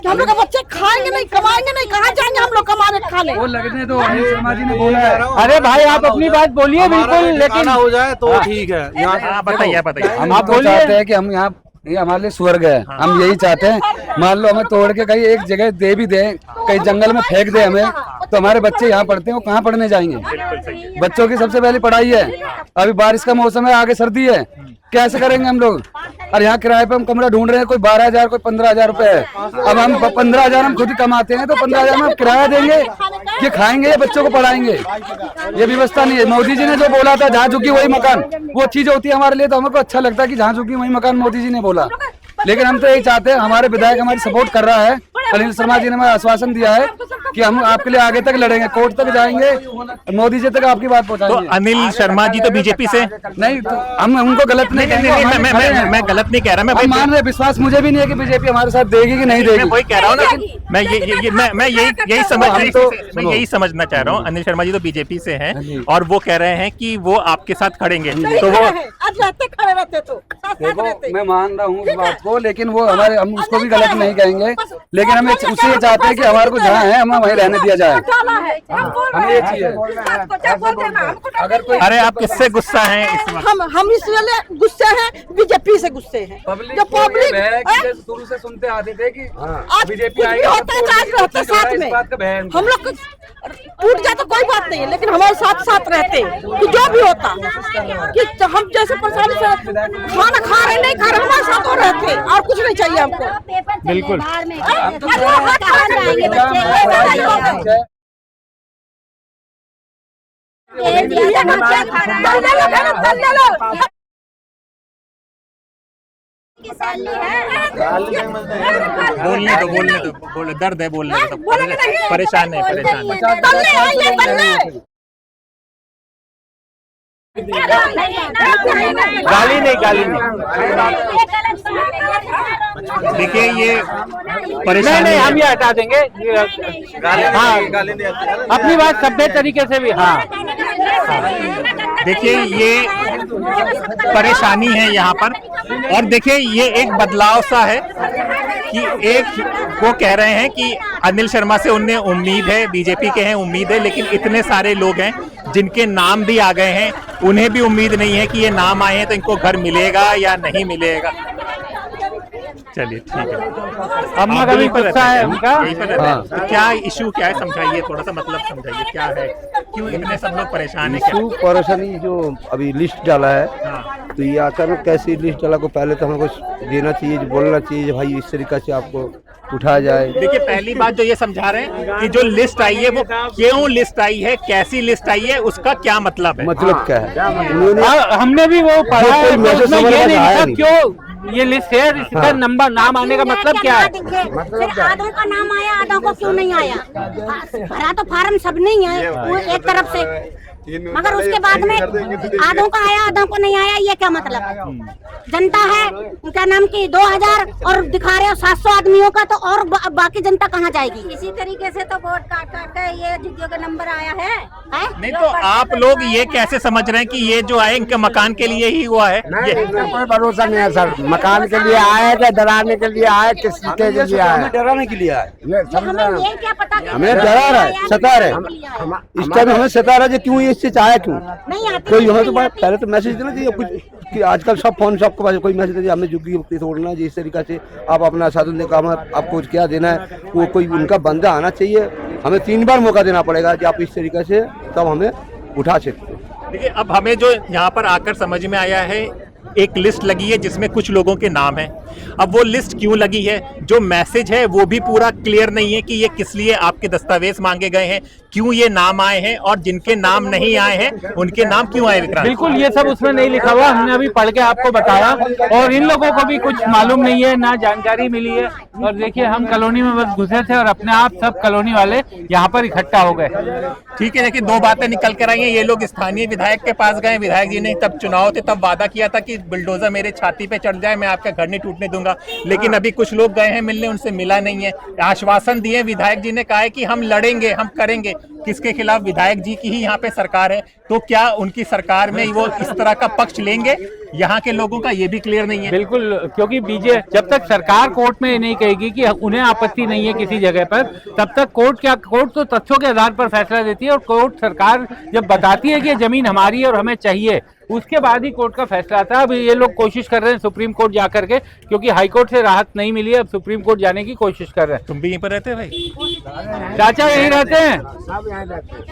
हम लोग के बच्चे खाएंगे नहीं, कमाएंगे नहीं, कहाँ जाएंगे हम लोग कमाने खाने? वो लगने तो शर्मा जी ने बोला है। अरे भाई आप अपनी बात बोलिए बिल्कुल, लेकिन हो जाए तो ठीक है। बताइए बताइए। हम तो चाहते हैं कि हम यहाँ, ये हमारे लिए स्वर्ग है, हम यही चाहते हैं। मान लो हमें तोड़ के कहीं एक जगह दे भी दे, कहीं जंगल में फेंक दे हमें, तो हमारे बच्चे यहाँ पढ़ते हैं, वो कहाँ पढ़ने जाएंगे? बच्चों की सबसे पहली पढ़ाई है। अभी बारिश का मौसम है, आगे सर्दी है, कैसे करेंगे हम लोग? और यहाँ किराए पे हम कमरा ढूंढ रहे हैं, कोई 12,000 कोई 15,000 रुपए है। अब हम 15,000 हम खुद ही कमाते हैं, तो 15,000 में किराया देंगे कि खाएंगे या बच्चों को पढ़ाएंगे? ये व्यवस्था नहीं है। मोदी जी ने जो बोला था, जहाँ झुकी वही मकान, वो चीज होती है हमारे लिए, तो हमको अच्छा लगता है कि जहाँ झुकी वही मकान मोदी जी ने बोला। लेकिन हम तो यही चाहते हैं, हमारे विधायक हमारी सपोर्ट कर रहा है। अनिल शर्मा जी ने हमें आश्वासन दिया है कि हम आपके लिए आगे तक लड़ेंगे, कोर्ट तक जाएंगे, मोदी जी तक आपकी बात पहुंचाएंगे। तो अनिल शर्मा जी तो बीजेपी से नहीं, तो हम उनको गलत नहीं कहेंगे। मैं गलत नहीं कह रहा, मैं मान रहे, विश्वास मुझे भी नहीं है कि बीजेपी हमारे साथ देगी कि नहीं देगी। मैं वही कह रहा हूँ ना, मैं यही समझना चाह रहा हूँ। अनिल शर्मा जी तो बीजेपी से हैं और वो कह रहे हैं कि वो आपके साथ खड़ेंगे, तो वो खड़े रहते तो देखो, मैं मान रहा हूँ इस बात को, लेकिन वो हमारे, हम उसको भी गलत नहीं कहेंगे, लेकिन हम उससे ये चाहते हैं कि हमारे को जहाँ है हमें वहीं रहने दिया जाए। हमें ये चाहिए। अगर कोई, अरे आप किससे गुस्सा हैं इस वक्त? हम इस वेले गुस्से हैं, बीजेपी से गुस्से हैं। जो पब्लिक शुरू से सुनते आते थे कि बीजेपी होता है साथ में, हम लोग टूट जाए तो कोई बात नहीं है, लेकिन हमारे साथ रहते कि जो भी होता कि हम जैसे परेशानी से खाना खा रहे नहीं खा रहे, हमारे साथ हो रहते और कुछ नहीं चाहिए हमको। बिल्कुल बोलने दो, बोले दर्द है, बोलने दो, परेशान है। गाली नहीं। देखिए ये परेशानी नहीं, हम ये हटा देंगे। हाँ, अपनी बात सभ्य तरीके से भी। हाँ, देखिए ये परेशानी है यहाँ पर, और देखिए ये एक बदलाव सा है कि एक वो कह रहे हैं कि अनिल शर्मा से उन्हें उम्मीद है, बीजेपी के हैं उम्मीद है, लेकिन इतने सारे लोग हैं जिनके नाम भी आ गए हैं, उन्हें भी उम्मीद नहीं है कि ये नाम आए हैं तो इनको घर मिलेगा या नहीं मिलेगा। चलिए ठीक है। अब मगर भी गुस्सा है उनका। तो क्या इशू क्या है, समझाइए, थोड़ा सा मतलब समझाइए क्या है, क्यों इतने सब लोग परेशान है? परेशानी जो अभी लिस्ट डाला है, तो ये अचानक कैसी लिस्ट डाला को पहले तो हमको देना चाहिए, बोलना चाहिए भाई इस तरीके से आपको उठाया जाए। देखिए पहली बात जो ये समझा रहे हैं कि जो लिस्ट आई है वो क्यों लिस्ट आई है, कैसी लिस्ट आई है, उसका क्या मतलब है? मतलब क्या है, उन्होंने हमने भी वो पढ़ा है, नहीं क्यों ये लिस्ट है, इसका नंबर नाम आने का मतलब क्या है? मतलब आधों का नाम आया, आधों को क्यों नहीं आया? भरा तो फार्म सब नहीं है वो एक तरफ से, मगर उसके बाद में आधों का आया आधों को नहीं आया, ये क्या मतलब? जनता है उनका नाम की 2000 और दिखा रहे हो 700 आदमियों का, तो और बाकी जनता कहाँ जाएगी? इसी तरीके से तो वोट काट के ये जिज्ञों का नंबर आया है? नहीं तो आप लोग ये कैसे समझ रहे हैं कि ये जो आए इनके मकान के लिए ही हुआ है? कोई भरोसा नहीं है सर, मकान के लिए आए थे, डराने के लिए आए, किस के लिए आए? डराने के लिए आए, हमें क्या पता, हमें डरा रहा है, सता रहे, इस टाइम हमें सता रहा है, क्यों ये इससे चाहे क्यों? कोई हमें तो पहले तो मैसेज देना चाहिए कुछ, कि आजकल सब फोन सबके पास, कोई मैसेज दीजिए हमें झुग्गी तोड़ना है, जिस तरीके से आप अपना साधन देकर हमें आपको क्या देना है, वो कोई उनका बंदा आना चाहिए। हमें 3 बार मौका देना पड़ेगा कि आप इस तरीके से तब हमें उठा सकते हैं। देखिए अब हमें जो यहाँ पर आकर समझ में आया है एक लिस्ट लगी है जिसमें कुछ लोगों के नाम हैं। अब वो लिस्ट क्यों लगी है, जो मैसेज है वो भी पूरा क्लियर नहीं है कि ये किस लिए आपके दस्तावेज मांगे गए हैं, क्यों ये नाम आए हैं, और जिनके नाम नहीं आए हैं उनके नाम क्यों आए। विक्रांत, बिल्कुल ये सब उसमें नहीं लिखा हुआ, हमने अभी पढ़ के आपको बताया, और इन लोगों को भी कुछ मालूम नहीं है, ना जानकारी मिली है। और देखिए हम कॉलोनी में बस घुसे थे और अपने आप सब कॉलोनी वाले यहाँ पर इकट्ठा हो गए। ठीक है, देखिए दो बातें निकल कर आई हैं। ये लोग स्थानीय विधायक के पास गए, विधायक जी ने तब चुनाव थे तब वादा किया था कि बुलडोजर मेरे छाती पे चढ़ जाए मैं आपका घर नहीं टूटने दूंगा, लेकिन अभी कुछ लोग गए हैं मिलने, उनसे मिला नहीं है। आश्वासन दिए, विधायक जी ने कहा है कि हम लड़ेंगे, हम करेंगे। किसके खिलाफ? विधायक जी की ही यहाँ पे सरकार है, तो क्या उनकी सरकार में वो इस तरह का पक्ष लेंगे? यहाँ के लोगों का ये भी क्लियर नहीं है। बिल्कुल, क्योंकि जब तक सरकार कोर्ट में नहीं कहेगी कि उन्हें आपत्ति नहीं है किसी जगह पर, तब तक कोर्ट तो तथ्यों के आधार पर फैसला देती है, और कोर्ट सरकार जब बताती है कि ये जमीन हमारी है और हमें चाहिए, उसके बाद ही कोर्ट का फैसला आता है। अब ये लोग कोशिश कर रहे हैं सुप्रीम कोर्ट जा करके, क्योंकि हाई कोर्ट से राहत नहीं मिली है, अब सुप्रीम कोर्ट जाने की कोशिश कर रहे हैं। तुम भी यहीं पर रहते हैं भाई? चाचा यहीं रहते हैं।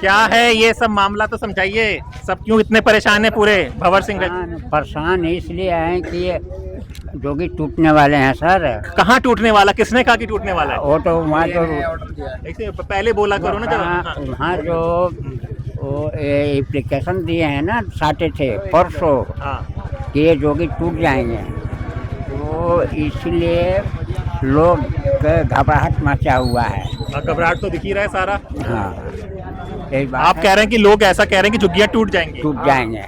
क्या है ये सब मामला, तो समझाइए, सब क्यों इतने परेशान है पूरे? भंवर सिंह परेशान इसलिए है कि ये जोगी टूटने वाले हैं सर। कहाँ टूटने वाला? किसने कहा कि टूटने वाला है? वो तो वहाँ जो ऐसे पहले बोला करो ना जरा। वहाँ जो वो एप्लीकेशन दिए हैं ना, साटे थे परसों कि ये जोगी टूट जाएंगे, तो इसलिए लोग घबराहट मचा हुआ है। घबराहट तो दिख ही रहा है सारा। हाँ, आप कह रहे हैं कि लोग ऐसा कह रहे हैं कि झुग्गियाँ टूट जाएंगी? टूट जाएंगे,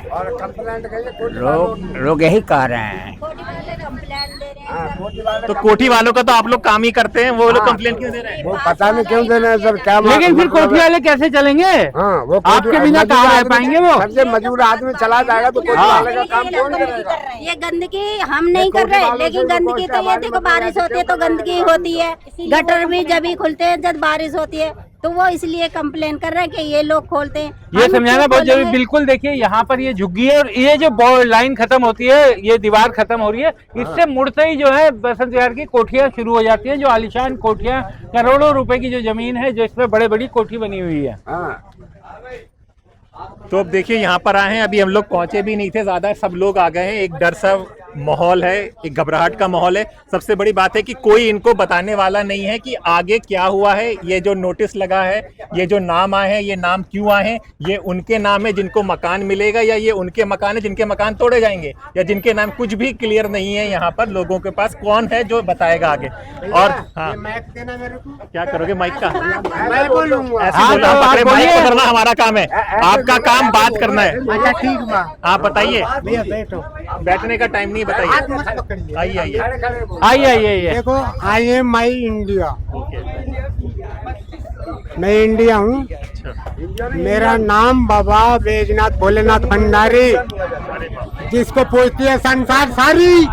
लोग यही कह रहे हैं। तो कोठी वालों का तो आप लोग काम ही करते हैं, वो लोग कंप्लेंट क्यों दे रहे हैं? वो पता नहीं क्यों दे रहे हैं सर, क्या लेकिन फिर कोठी वाले कैसे चलेंगे? वो आपके बिना कहाँ रह पाएंगे? वो सबसे मजबूर आदमी चला जाएगा तो कोठी वाले का काम कौन करेगा? ये गंदगी हम नहीं कर रहे, लेकिन गंदगी तो ये देखो, बारिश होती है तो गंदगी होती है, गटर भी जब ही खुलते हैं जब बारिश होती है, तो वो इसलिए कंप्लेन कर रहे हैं कि ये लोग खोलते हैं। ये समझाना बहुत जरूरी। बिल्कुल, देखिए यहाँ पर ये झुग्गी है और ये जो लाइन खत्म होती है, ये दीवार खत्म हो रही है, इससे मुड़ते ही जो है बसंत विहार की कोठियाँ शुरू हो जाती है, जो आलीशान कोठियाँ, करोड़ों रुपए की जो जमीन है, जो इसमें बड़े बड़ी कोठी बनी हुई है। तो अब देखिए यहाँ पर आए हैं, अभी हम लोग पहुंचे भी नहीं थे ज्यादा, सब लोग आ गए हैं। एक डर सा माहौल है, एक घबराहट का माहौल है। सबसे बड़ी बात है कि कोई इनको बताने वाला नहीं है कि आगे क्या हुआ है। ये जो नोटिस लगा है, ये जो नाम आए हैं, ये नाम क्यों आए हैं, ये उनके नाम है जिनको मकान मिलेगा, या ये उनके मकान है जिनके मकान तोड़े जाएंगे, या जिनके नाम, कुछ भी क्लियर नहीं है यहाँ पर लोगों के पास। कौन है जो बताएगा आगे? और हाँ, क्या करोगे माइक का? मैं बोलूंगा, ऐसे बोला, माइक पकड़ना हमारा काम है, आपका काम बात करना है। अच्छा ठीक बा, आप बताइए। बैठो, बैठने का टाइम नहीं, बताइए। आइए। देखो, आई एम माई इंडिया, मैं इंडिया हूँ। मेरा नाम बाबा बैजनाथ भोलेनाथ भंडारी, जिसको पूछती है संसार सारी।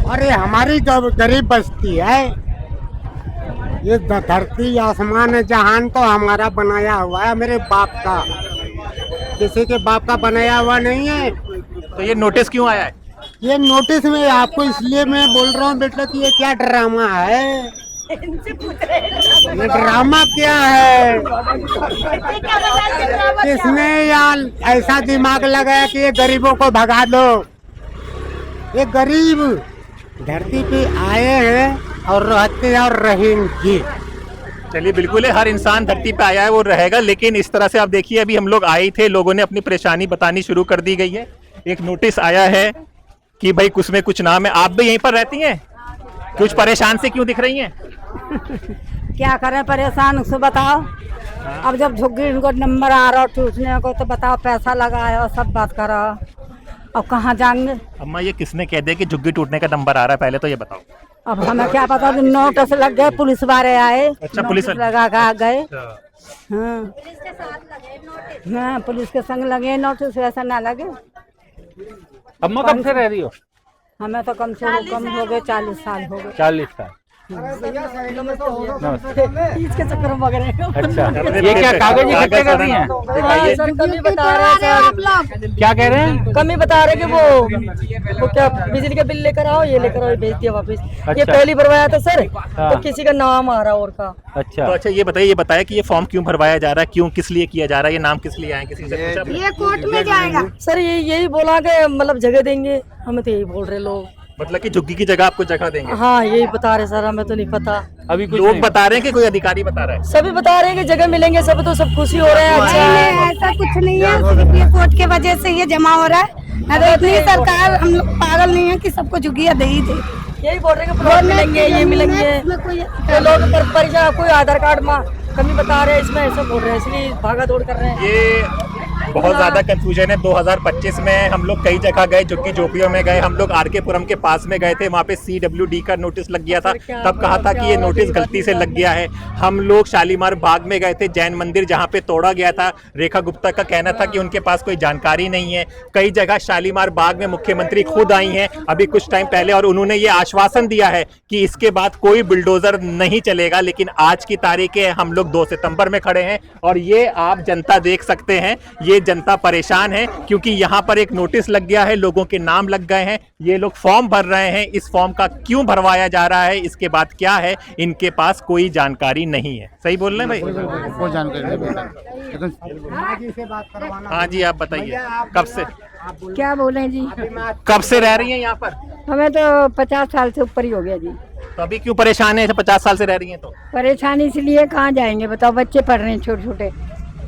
अरे हमारी गरीब बस्ती है, ये धरती आसमान जहान तो हमारा बनाया हुआ है, मेरे बाप का, किसी के बाप का बनाया हुआ नहीं है। तो ये नोटिस क्यों आया है? ये नोटिस में आपको इसलिए मैं बोल रहा हूँ बेटा कि ये क्या ड्रामा है, ये ड्रामा क्या है? किसने यार ऐसा दिमाग लगाया कि ये गरीबों को भगा दो? ये गरीब धरती पे आए हैं और रहते हैं और रहेंगे। चलिए, बिल्कुल है, हर इंसान धरती पे आया है, वो रहेगा, लेकिन इस तरह से आप देखिए, अभी हम लोग आए थे, लोगों ने अपनी परेशानी बतानी शुरू कर दी गई है। एक नोटिस आया है कि भाई कुछ में कुछ नाम है। आप भी यहीं पर रहती हैं, कुछ परेशान से क्यों दिख रही हैं? क्या करें, परेशान से बताओ। अब जब झुग्गी इनको नंबर आ रहा टूटने को, तो बताओ पैसा लगाया और सब बात करो, अब कहाँ जाएंगे? अम्मा, ये किसने कह दिया कि झुग्गी टूटने का नंबर आ रहा है, पहले तो ये बताओ। अब हमें क्या पता, नोटिस लग गए, पुलिस वाले आए। अच्छा, पुलिस लगा के गए। हाँ, पुलिस के संग लगे नोटिस, ऐसा ना लगे। अम्मा कब से रह रही हो? हमें तो कम से कम हो गए 40 साल हो गए। 40 साल। इसके चक्कर में भाग रहे हैं। अच्छा, ये क्या कागज इकट्ठे कर रही हैं? हाँ, सर कमी बता रहे हैं सर, आप लोग क्या कह रहे हैं? कमी बता रहे हैं कि वो क्या बिजली का बिल लेकर आओ, ये लेकर आओ, ये भेज दिया वापस। अच्छा। ये पहली भरवाया था सर, हाँ। तो किसी का नाम आ रहा और का। अच्छा, तो अच्छा ये बताया कि ये फॉर्म क्यों भरवाया जा रहा है, क्यों, किस लिए किया जा रहा है, ये नाम किस लिए आए, किसी से पूछा? ये कोर्ट में जाएगा सर, ये यही बोला कि मतलब जगह देंगे, हमें तो यही बोल रहे लोग। मतलब कि झुग्गी की जगह आपको जगह देंगे? हाँ यही बता रहे सर, हमें तो नहीं पता। अभी कुछ लोग नहीं। बता रहे हैं कि कोई अधिकारी बता रहा है? सभी बता रहे हैं कि जगह मिलेंगे, सब तो सब खुशी हो रहे हैं। अच्छा है, ऐसा कुछ नहीं है, सिर्फ ये कोर्ट के वजह से ये जमा हो रहा है। अरे इतनी सरकार, हम लोग पागल नहीं है कि सबको झुग्गियाँ दे ही दे। यही बोल रहे हैं कि प्लॉट मिलेंगे, ये मिलेंगे, तो लोग परिचय कोई आधार कार्ड में कमी बता रहे हैं, इसमें ऐसा बोल रहे हैं, इसलिए भागा दौड़ कर रहे हैं। ये बहुत ज्यादा कंफ्यूजन है। 2025 में हम लोग कई जगह गए, झुग्गी झोपड़ियों में गए, हम लोग आरके पुरम के पास में गए थे, वहाँ पे CWD का नोटिस लग गया था, तब कहा था कि ये नोटिस गलती से लग गया है। हम लोग शालीमार बाग में गए थे, जैन मंदिर जहाँ पे तोड़ा गया था, रेखा गुप्ता का कहना था कि उनके पास कोई जानकारी नहीं है। कई जगह शालीमार बाग में मुख्यमंत्री खुद आई हैं अभी कुछ टाइम पहले, और उन्होंने ये आश्वासन दिया है कि इसके बाद कोई बुलडोजर नहीं चलेगा। लेकिन आज की तारीख है, हम लोग 2 सितंबर में खड़े हैं और ये आप जनता देख सकते हैं, ये जनता परेशान है क्योंकि यहाँ पर एक नोटिस लग गया है, लोगों के नाम लग गए हैं, ये लोग फॉर्म भर रहे हैं। इस फॉर्म का क्यों भरवाया जा रहा है, इसके बाद क्या है, इनके पास कोई जानकारी नहीं है। सही बोल रहे हैं भाई? कोई जानकारी हाँ जी, आप बताइए, कब से क्या बोले जी, कब से रह रही हैं यहाँ पर? हमें तो 50 साल से ऊपर ही हो गया जी। तो अभी क्यों परेशान है? 50 साल से रह रही हैं तो परेशानी इसलिए, कहाँ जाएंगे बताओ, बच्चे पढ़ रहे हैं छोटे छोटे,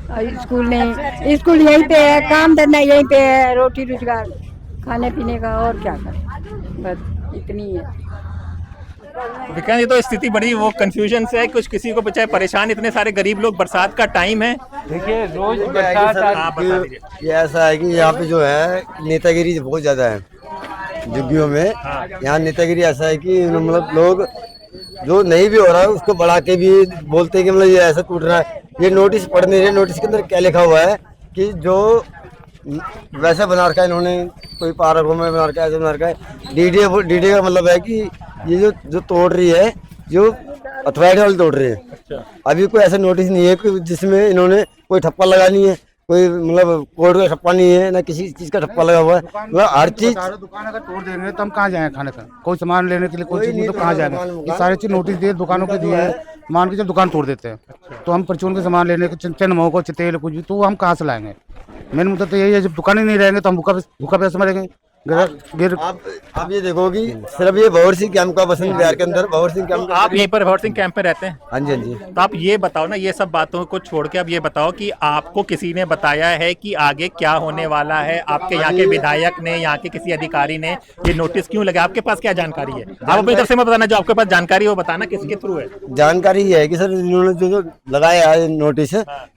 और स्कूल नहीं, स्कूल यहीं पे है, काम धंधा यहीं पे है, रोटी रोजगार खाने पीने का, और क्या करें, बस इतनी है। विकास, ये तो स्थिति बड़ी वो कंफ्यूजन से है, कुछ किसी को बचाए परेशान, इतने सारे गरीब लोग, बरसात का टाइम है। देखिए रोज बरसात ये ऐसा है कि यहाँ पे जो है नेतागिरी बहुत ज्यादा है झुग्गियों में। यहाँ नेतागिरी ऐसा है कि मतलब लोग जो नहीं भी हो रहा है उसको बढ़ा के भी बोलते हैं कि मतलब ये ऐसा टूट रहा है। ये नोटिस पढ़ नहीं रहे, नोटिस के अंदर क्या लिखा हुआ है कि जो वैसे बना रखा है इन्होंने, कोई पार्कों में बना रखा है, ऐसे बना रखा है। डीडे का मतलब है कि ये जो तोड़ रही है, जो अथॉरिटी वाले तोड़ रहे हैं। अभी कोई ऐसा नोटिस नहीं है कि जिसमें इन्होंने कोई ठप्पा लगानी है, कोई मतलब कोर्ट का ठप्पा नहीं है, ना किसी चीज का ठप्पा लगा हुआ है। मतलब हर चीज, दुकान अगर तोड़ देंगे तो हम कहाँ जाएंगे खाने का, कोई सामान लेने के लिए कोई चीज, तो कहाँ जाएंगे। ये सारी चीज नोटिस दिए दुकानों के दिए हैं, मान के जब दुकान तोड़ देते हैं तो हम परचून के सामान लेने के, चंदमो को, तेल कुछ भी, तो हम कहाँ से लाएंगे। मेन मुद्दा तो यही है, जब दुकान ही नहीं रहेंगे तो हम भूखा पैसा मरेंगे। आप ये देखो कि सिर्फ ये भंवर सिंह कैंप का बसंत बिहार के अंदर भंवर सिंह कैंप, आप यहीं पर भंवर सिंह कैंप में रहते हैं? हाँ जी, हाँ जी। तो आप ये बताओ ना, ये सब बातों को छोड़ के अब ये बताओ कि आपको किसी ने बताया है कि आगे क्या होने वाला है? आपके यहाँ के विधायक ने, यहाँ के किसी अधिकारी ने ये नोटिस क्यों लगा? आपके पास क्या जानकारी है? आप अपनी तरफ से मत बताना, जो आपके पास जानकारी है वो बताना, किसके थ्रू है जानकारी ये है कि सर इन्होंने जो लगाया है नोटिस,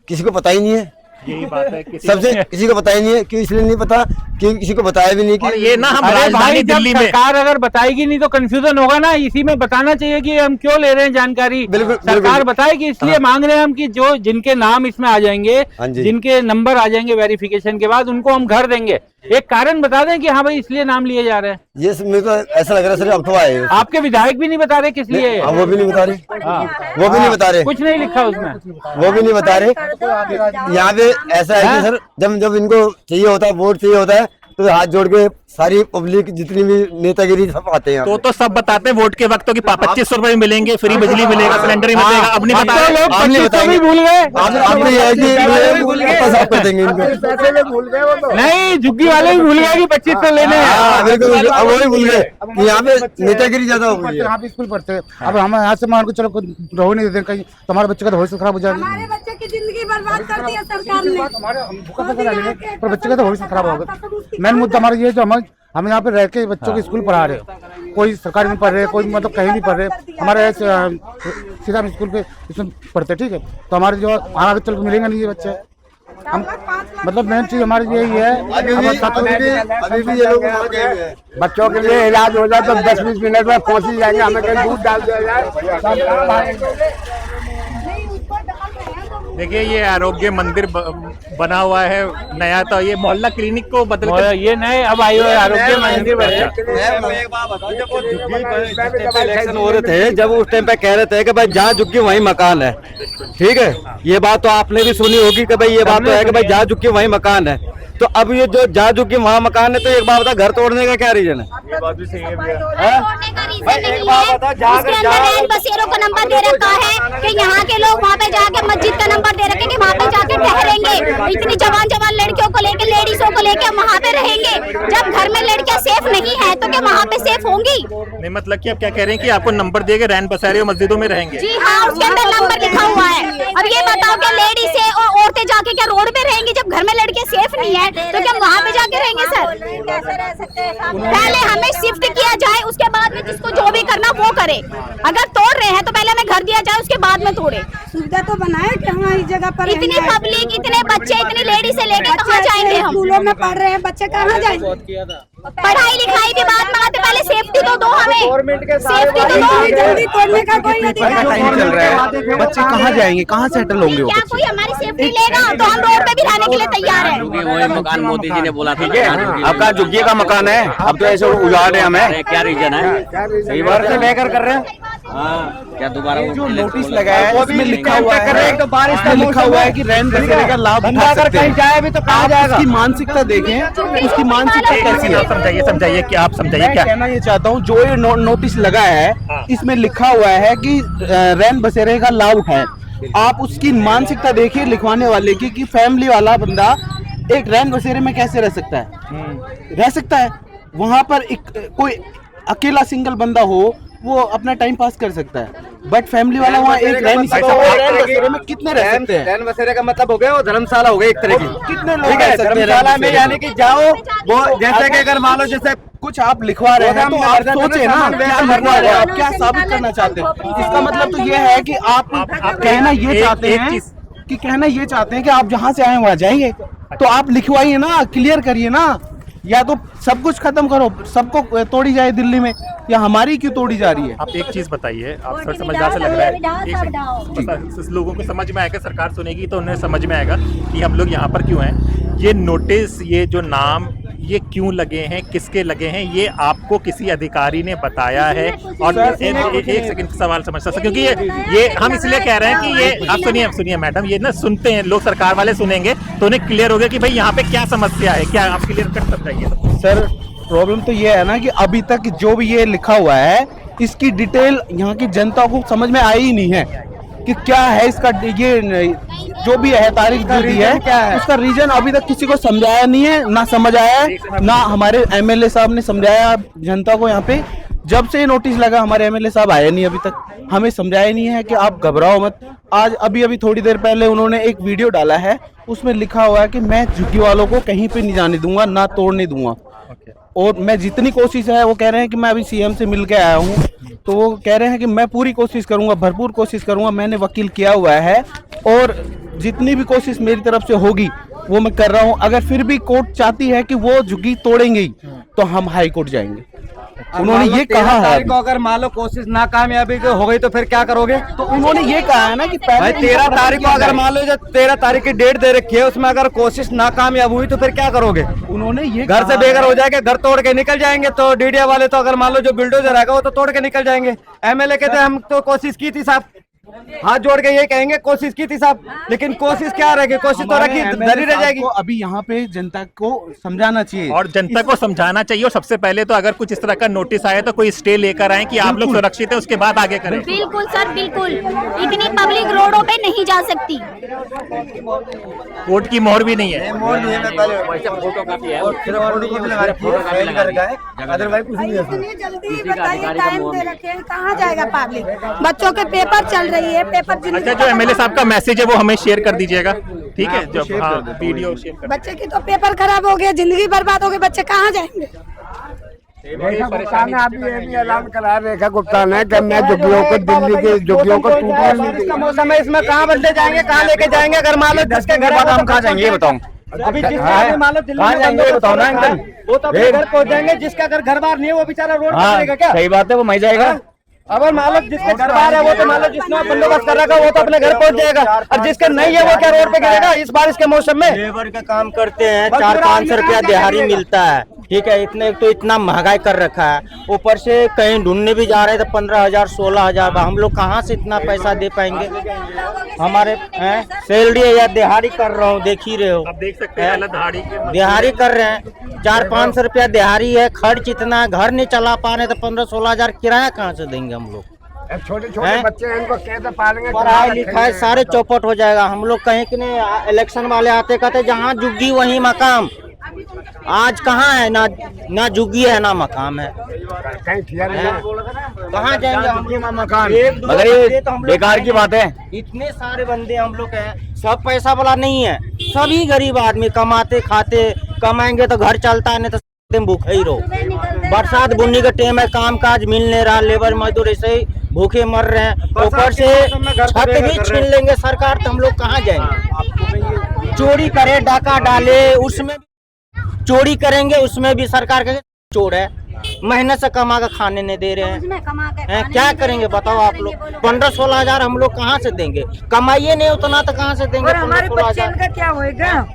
किसी को पता ही नहीं है। यही बात है, सबसे किसी को पता ही नहीं है। क्यों? इसलिए नहीं पता कि किसी को बताया भी नहीं कि ये ना हम राजधानी दिल्ली में सरकार अगर बताएगी नहीं तो कंफ्यूजन होगा ना। इसी में बताना चाहिए कि हम क्यों ले रहे हैं जानकारी। बिल्कुल, सरकार बताए कि इसलिए मांग रहे हैं हम कि जो जिनके नाम इसमें आ जाएंगे, जिनके नंबर आ जाएंगे वेरिफिकेशन के बाद, उनको हम घर देंगे। एक कारण बता दें कि हाँ भाई इसलिए नाम लिए जा रहे हैं। ये मेरे को ऐसा लग रहा है सर अफवाह है। आपके विधायक भी नहीं बता रहे किस लिए? वो भी नहीं बता रहे, वो भी नहीं बता रहे, कुछ नहीं लिखा उसमें, वो भी नहीं बता रहे। यहाँ पे ऐसा है कि सर जब इनको चाहिए होता है, वोट चाहिए होता है, तो हाथ जोड़ के सारी पब्लिक जितनी भी नेतागिरी सब आते हैं। तो सब बताते हैं वोट के वक्त की 2500 रुपए मिलेंगे, फ्री बिजली मिलेगा, सिलेंडर ही मिलेगा। अब नहीं बता रहे, आप नहीं बताएंगे, भूल गए। आपने ये है कि साफ कर देंगे इनको। नहीं, झुग्गी वाले भी भूल गए कि 2500 लेने हैं। बिल्कुल, अब वो भी भूल गए कि यहाँ पे नेतागिरी ज्यादा हो गई है। यहाँ पे स्कूल पढ़ते हैं, अब हम यहाँ से मान को चलो रहो नहीं देते कहीं, तो हमारे बच्चे का भविष्य खराब हो जाएगा। हमारे बच्चे की जिंदगी बर्बाद कर दी है सरकार ने। पर बच्चे का तो भविष्य खराब होगा। मेन मुद्दा हमारा ये जो हम यहाँ पे रह के बच्चों को स्कूल पढ़ा रहे हो, कोई सरकारी में पढ़ रहे, कोई मतलब कहीं नहीं पढ़ रहे, हमारे सीधा हम स्कूल पे इसमें पढ़ते, ठीक है। तो हमारे जो आगे चल के मिलेंगे नहीं ये बच्चे। हम मतलब मेन चीज हमारी यही है, अभी भी ये लोग बच्चों के लिए इलाज हो जाए तो 10-20 मिनट में पहुँच ही जाएंगे, हमें कहीं दूध डाल दिया जाए। देखिए ये आरोग्य मंदिर बना हुआ है नया, तो ये मोहल्ला क्लिनिक को बदल कर ये नए अब आई हुए आरोग्य मंदिर इलेक्शन हो रहे थे, जब उस टाइम पे कह रहे थे कि भाई जहाँ झुकी वहीं मकान है, ठीक है। ये बात तो आपने भी सुनी होगी कि भाई ये बात तो है कि भाई जहाँ झुकी वहीं मकान है। तो अब ये जो जहाँ झुकी वहाँ मकान है, तो एक बात बता, घर तोड़ने का क्या रीजन है? ये बात भी सही है बसेरों का नंबर दे रखा है कि यहाँ के लोग वहाँ पे जाके मस्जिद का नंबर दे रखे कि वहाँ पे जाके ठहरेंगे। इतनी जवान लड़कियों को लेके, लेडीजों को लेके वहाँ पे रहेंगे। जब घर में लड़कियाँ सेफ नहीं है तो क्या वहाँ पे सेफ होंगी? नहीं, मतलब कि आप क्या कह रहे हैं कि आपको नंबर दिए गए रैन बसेरे मस्जिदों में रहेंगे? जी हाँ, उसके अंदर नंबर लिखा हुआ है। अब ये बताओ क्या लेडीज और औरतें जाके क्या रोड पे रहेंगी? जब घर में लड़के सेफ नहीं है तो क्या वहाँ पे जाके रहेंगे? सर कैसे रह सकते हैं? पहले हमें शिफ्ट किया जाए, उसके बाद में जिसको जो भी करना वो करे। अगर तोड़ रहे हैं तो पहले हमें घर दिया जाए, उसके बाद में तोड़े। सुविधा तो बनाए कि हमारी जगह पर इतनी पब्लिक, इतने बच्चे, इतनी लेडीज से लेके कहाँ जाएंगे हम? स्कूलों में पढ़ रहे हैं बच्चे, कहाँ जाएंगे? पढ़ाई लिखाई की बात मंगाते, पहले सेफ्टी तो दो हमें, सेफ्टी तो दो। जल्दी तोड़ने का कोई अधिकार टाइम चल रहा है, बच्चे कहाँ जाएंगे, कहाँ सेटल होंगे? क्या कोई हमारी सेफ्टी लेगा? तो हम रोड पे भी रहने के लिए तैयार है। वही मकान मोदी जी ने बोला था, आपका झुग्गी का मकान है, अब तो ऐसे उजाड़ है हमें। क्या रीजन है? सही बार से लेकर कर रहे हैं। क्या दोबारा जो नोटिस लगाया है उसमें लिखा हुआ है, तो बारिश का लिखा हुआ है कि रैन बसेरे का लाभ उठा सकते हैं। जाए भी तो कहाँ जाएगा? उसकी मानसिकता देखें, उसकी मानसिकता कैसी है? समझाइए कि आप समझाइए मैं क्या कहना ये चाहता हूँ, जो ये नोटिस लगा है इसमें लिखा हुआ है कि रैन बसेरे का लाभ उठाएं। आप उसकी मानसिकता देखिए लिखवाने वाले की, कि फैमिली वाला बंदा एक रैन बसेरे में कैसे रह सकता है? रह सकता है वहां पर कोई अकेला सिंगल बंदा हो, वो अपना टाइम पास कर सकता है, बट फैमिली वाला वहाँ एक रैन बसेरे में कितने रह सकते हैं? रैन बसेरे का मतलब हो गया वो धर्मशाला हो गई एक तरह की। कितने लोग ठीक है, धर्मशाला में यानी कि जाओ वो जैसे कि अगर मान लो जैसे कुछ आप लिखवा रहे हैं तो आप सोचे ना क्या लिखवा रहे हैं, आप क्या साबित करना चाहते हैं? इसका मतलब तो ये है कि आप कहना ये चाहते हैं कि कि आप जहाँ से आए वहाँ जाएंगे, तो आप लिखवाइए ना, क्लियर करिए ना। या तो सब कुछ खत्म करो, सबको तोड़ी जाए दिल्ली में, या हमारी क्यों तोड़ी जा रही है? आप एक चीज बताइए, आप सर समझदार से लग रहा है, लोगों को समझ में आएगा, सरकार सुनेगी तो उन्हें समझ में आएगा कि हम लोग यहाँ पर क्यों हैं। ये नोटिस, ये जो नाम, ये क्यों लगे हैं, किसके लगे हैं, ये आपको किसी अधिकारी ने बताया है? और एक सेकंड सवाल समझ सकता, क्योंकि ये हम इसलिए कह रहे हैं कि ये आप सुनिए मैडम, ये ना सुनते हैं लोग, सरकार वाले सुनेंगे तो उन्हें क्लियर हो गया कि भाई यहाँ पे क्या समस्या है, क्या आप क्लियर कर सकते हैं? सर प्रॉब्लम तो ये है ना कि अभी तक जो भी ये लिखा हुआ है इसकी डिटेल यहाँ की जनता को समझ में आई ही नहीं है कि क्या है इसका, ये जो भी है तारीख जो दी है उसका रीजन अभी तक किसी को समझाया नहीं है, ना समझ आया है, ना हमारे एमएलए साहब ने समझाया जनता को। यहाँ पे जब से ये नोटिस लगा हमारे एमएलए साहब आए नहीं, अभी तक हमें समझाया नहीं है कि आप घबराओ मत। आज अभी थोड़ी देर पहले उन्होंने एक वीडियो डाला है, उसमें लिखा हुआ है कि मैं झुग्गी वालों को कहीं पे नहीं जाने दूंगा, ना तोड़ने दूंगा। और मैं जितनी कोशिश है, वो कह रहे हैं कि मैं अभी सीएम से मिल के आया हूँ, तो वो कह रहे हैं कि मैं पूरी कोशिश करूंगा, भरपूर कोशिश करूंगा, मैंने वकील किया हुआ है और जितनी भी कोशिश मेरी तरफ से होगी वो मैं कर रहा हूं। अगर फिर भी कोर्ट चाहती है कि वो झुग्गी तोड़ेंगे तो हम हाई कोर्ट जाएंगे। उन्होंने ये कहा है, अगर मान लो कोशिश नाकामयाबी हो गई तो फिर क्या करोगे? तो उन्होंने ये कहा है ना कि भाई 13 तारीख को अगर मान लो जो 13 तारीख की डेट दे रखी है, उसमें अगर कोशिश नाकामयाब हुई तो फिर क्या करोगे? उन्होंने ये घर से बेघर हो जाएंगे, घर तोड़ के निकल जाएंगे। तो डीडीए वाले तो अगर मान लो जो बिल्डोजर आएगा वो तो तोड़ के निकल जाएंगे। एमएलए कहते हम तो कोशिश की थी साहब, हाथ जोड़ के ये कहेंगे कोशिश की थी साहब, लेकिन कोशिश क्या रहेगी? कोशिश तो रखी धरी रह जाएगी। अभी यहाँ पे जनता को समझाना चाहिए और जनता को समझाना चाहिए। और सबसे पहले तो अगर कुछ इस तरह का नोटिस आए तो कोई स्टे लेकर आए कि आप लोग सुरक्षित है, उसके बाद आगे करें। बिल्कुल सर, बिल्कुल। इतनी पब्लिक रोडों पे नहीं जा सकती। कोर्ट की मोहर भी नहीं है। इतनी जल्दी बताइए, टाइम दे रखे हैं, कहाँ जाएगा पब्लिक? बच्चों के पेपर चल रही है, पेपर अच्छा, जो एमएलए साहब का मैसेज है वो हमें शेयर कर दीजिएगा, ठीक है? जब वीडियो शेयर कर। बच्चे की तो पेपर खराब हो गया, जिंदगी बर्बाद हो गई, बच्चे कहाँ जाएंगे? रेखा अभी ये भी ऐलान करा रेखा गुप्ता ने कि मैं झुग्गियों को, दिल्ली के झुग्गियों को बारिश का मौसम है, इसमें कहाँ बदले जाएंगे, कहाँ लेके जाएंगे? अगर मान लो जिसके घर हम कहाँ जाएंगे ये बताओ? अभी जिसका मान लो दिल्ली में जाएंगे ये बताओ ना अंकल, वो तो अपने घर पहुंच जाएंगे। जिसका अगर घर बार नहीं है वो बेचारा रोड पर जाएगा क्या? सही बात है, वो मर जाएगा। अब मान लो जिसके घर बार है वो तो मान लो जिसने बंदोबस्त कर रखा वो तो अपने घर पहुंच जाएगा, और जिसके नहीं है वो क्या रोड पे गिरेगा इस बारिश के मौसम में। लेबर का काम करते हैं, 400-500 रुपया दिहाड़ी मिलता है, ठीक है। इतना महंगाई कर रखा है, ऊपर से कहीं ढूंढने भी जा रहे हैं तो 15,000 16,000, हम लोग कहाँ से इतना पैसा दे पाएंगे। हमारे सैलरी या दिहाड़ी कर रहा हूँ, देख ही रहे हो, अब देख सकते हैं दिहाड़ी कर रहे हैं, 400-500 रुपया दिहाड़ी है, खर्च इतना, घर नहीं चला पा रहे तो 15-16,000 किराया कहाँ से देंगे हम लोग। छोटे छोटे बच्चे हैं, इनको कैसे पालेंगे। पढ़ाई लिखाई सारे चौपट हो जाएगा। हम लोग कहीं कि नहीं, इलेक्शन वाले आते कहते जहाँ जुग्गी वहीं मकाम, आज कहाँ है, ना जुग्गी है ना मकाम है, कहाँ जाएंगे हम मकान। मगर ये बेकार की बात है, इतने सारे बंदे हम लोग हैं, सब पैसा वाला नहीं है, सभी गरीब आदमी कमाते खाते, कमाएंगे तो घर चलता है, नहीं तो भूखे ही रहो। बरसात बुन्नी का टाइम है, काम काज मिल नहीं रहा, लेबर मजदूर ऐसे ही भूखे मर रहे हैं, ऊपर से छत भी छीन लेंगे सरकार, तो हम लोग कहाँ जाएंगे। चोरी करे, डाका डाले, उसमें चोरी करेंगे, उसमें भी सरकार का चोर है, मेहनत से कमा कर खाने नहीं दे रहे हैं, क्या करेंगे बताओ आप लोग। 15-16,000 हम लोग कहाँ से देंगे, कमाइए नहीं उतना तो कहाँ से देंगे। हमारे बच्चे इनका क्या होएगा,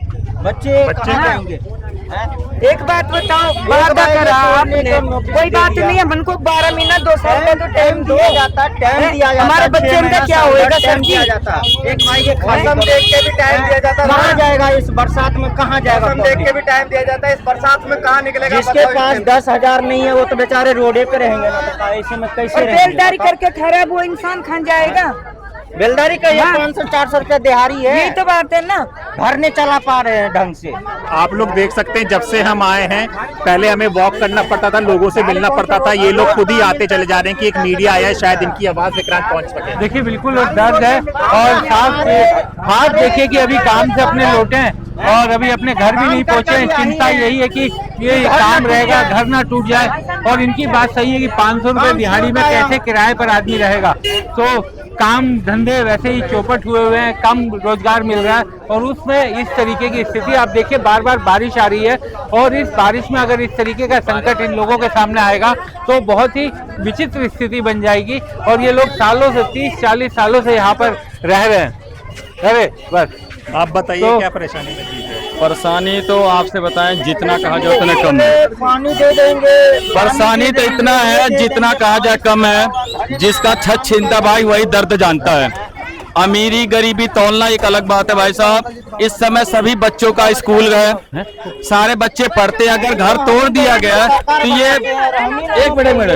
बच्चे कहाँ जाएंगे। एक बात बताओ, वादा करा आपने, कोई बात नहीं है, मन को 12 महीना 2 साल का तो टाइम दिया जाता है, टाइम दिया जाता है, हमारे बच्चे इनका क्या होएगा सर जी। एक भाई के कसम देख के भी टाइम दिया जाता है, कहाँ जाएगा इस बरसात में, कहाँ जाएगा। कसम देख के भी टाइम दिया जाता है, इस बरसात में कहाँ निकलेगा। जिसके पास 10,000 नहीं है वो तो बेचारे रोडे पे रहेंगे ना, ऐसे में कैसे रहेंगे। बेलदारी करके खराब वो इंसान खान जाएगा। बेलदारी का 500-400 रुपया दिहाड़ी है, यही तो बात है ना, घर नहीं चला पा रहे हैं ढंग से। आप लोग देख सकते हैं, जब से हम आए हैं पहले हमें वॉक करना पड़ता था, लोगों से मिलना पड़ता था, ये लोग खुद ही आते चले जा रहे हैं कि एक मीडिया आया है, शायद इनकी आवाज विक्रांत पहुंच सके। देखिए बिल्कुल दर्द है, और हाथ देखिए कि अभी काम से अपने लौटे हैं और अभी अपने घर भी नहीं पहुंचे। चिंता यही है कि ये काम रहेगा, घर ना टूट जाए। और इनकी बात सही है कि 500 रुपए दिहाड़ी में कैसे किराए पर आदमी रहेगा। तो काम धंधे वैसे ही चौपट हुए हैं, कम रोजगार मिल रहा है, और उसमें इस तरीके की स्थिति आप देखिए, बार बार बारिश आ रही है, और इस बारिश में अगर इस तरीके का संकट इन लोगों के सामने आएगा तो बहुत ही विचित्र स्थिति बन जाएगी। और ये लोग सालों से 30-40 सालों से यहाँ पर रह रहे हैं। अरे बस आप बताइए तो क्या परेशानी है। परेशानी तो आपसे बताएं, जितना कहा जाए उतना कम है। पानी दे देंगे, परेशानी तो इतना है जितना कहा जाए कम है। जिसका छत छीनता भाई वही दर्द जानता है। अमीरी गरीबी तोलना एक अलग बात है भाई साहब। इस समय सभी बच्चों का स्कूल है, सारे बच्चे पढ़ते हैं। अगर घर तोड़ दिया गया तो ये एक मिनट,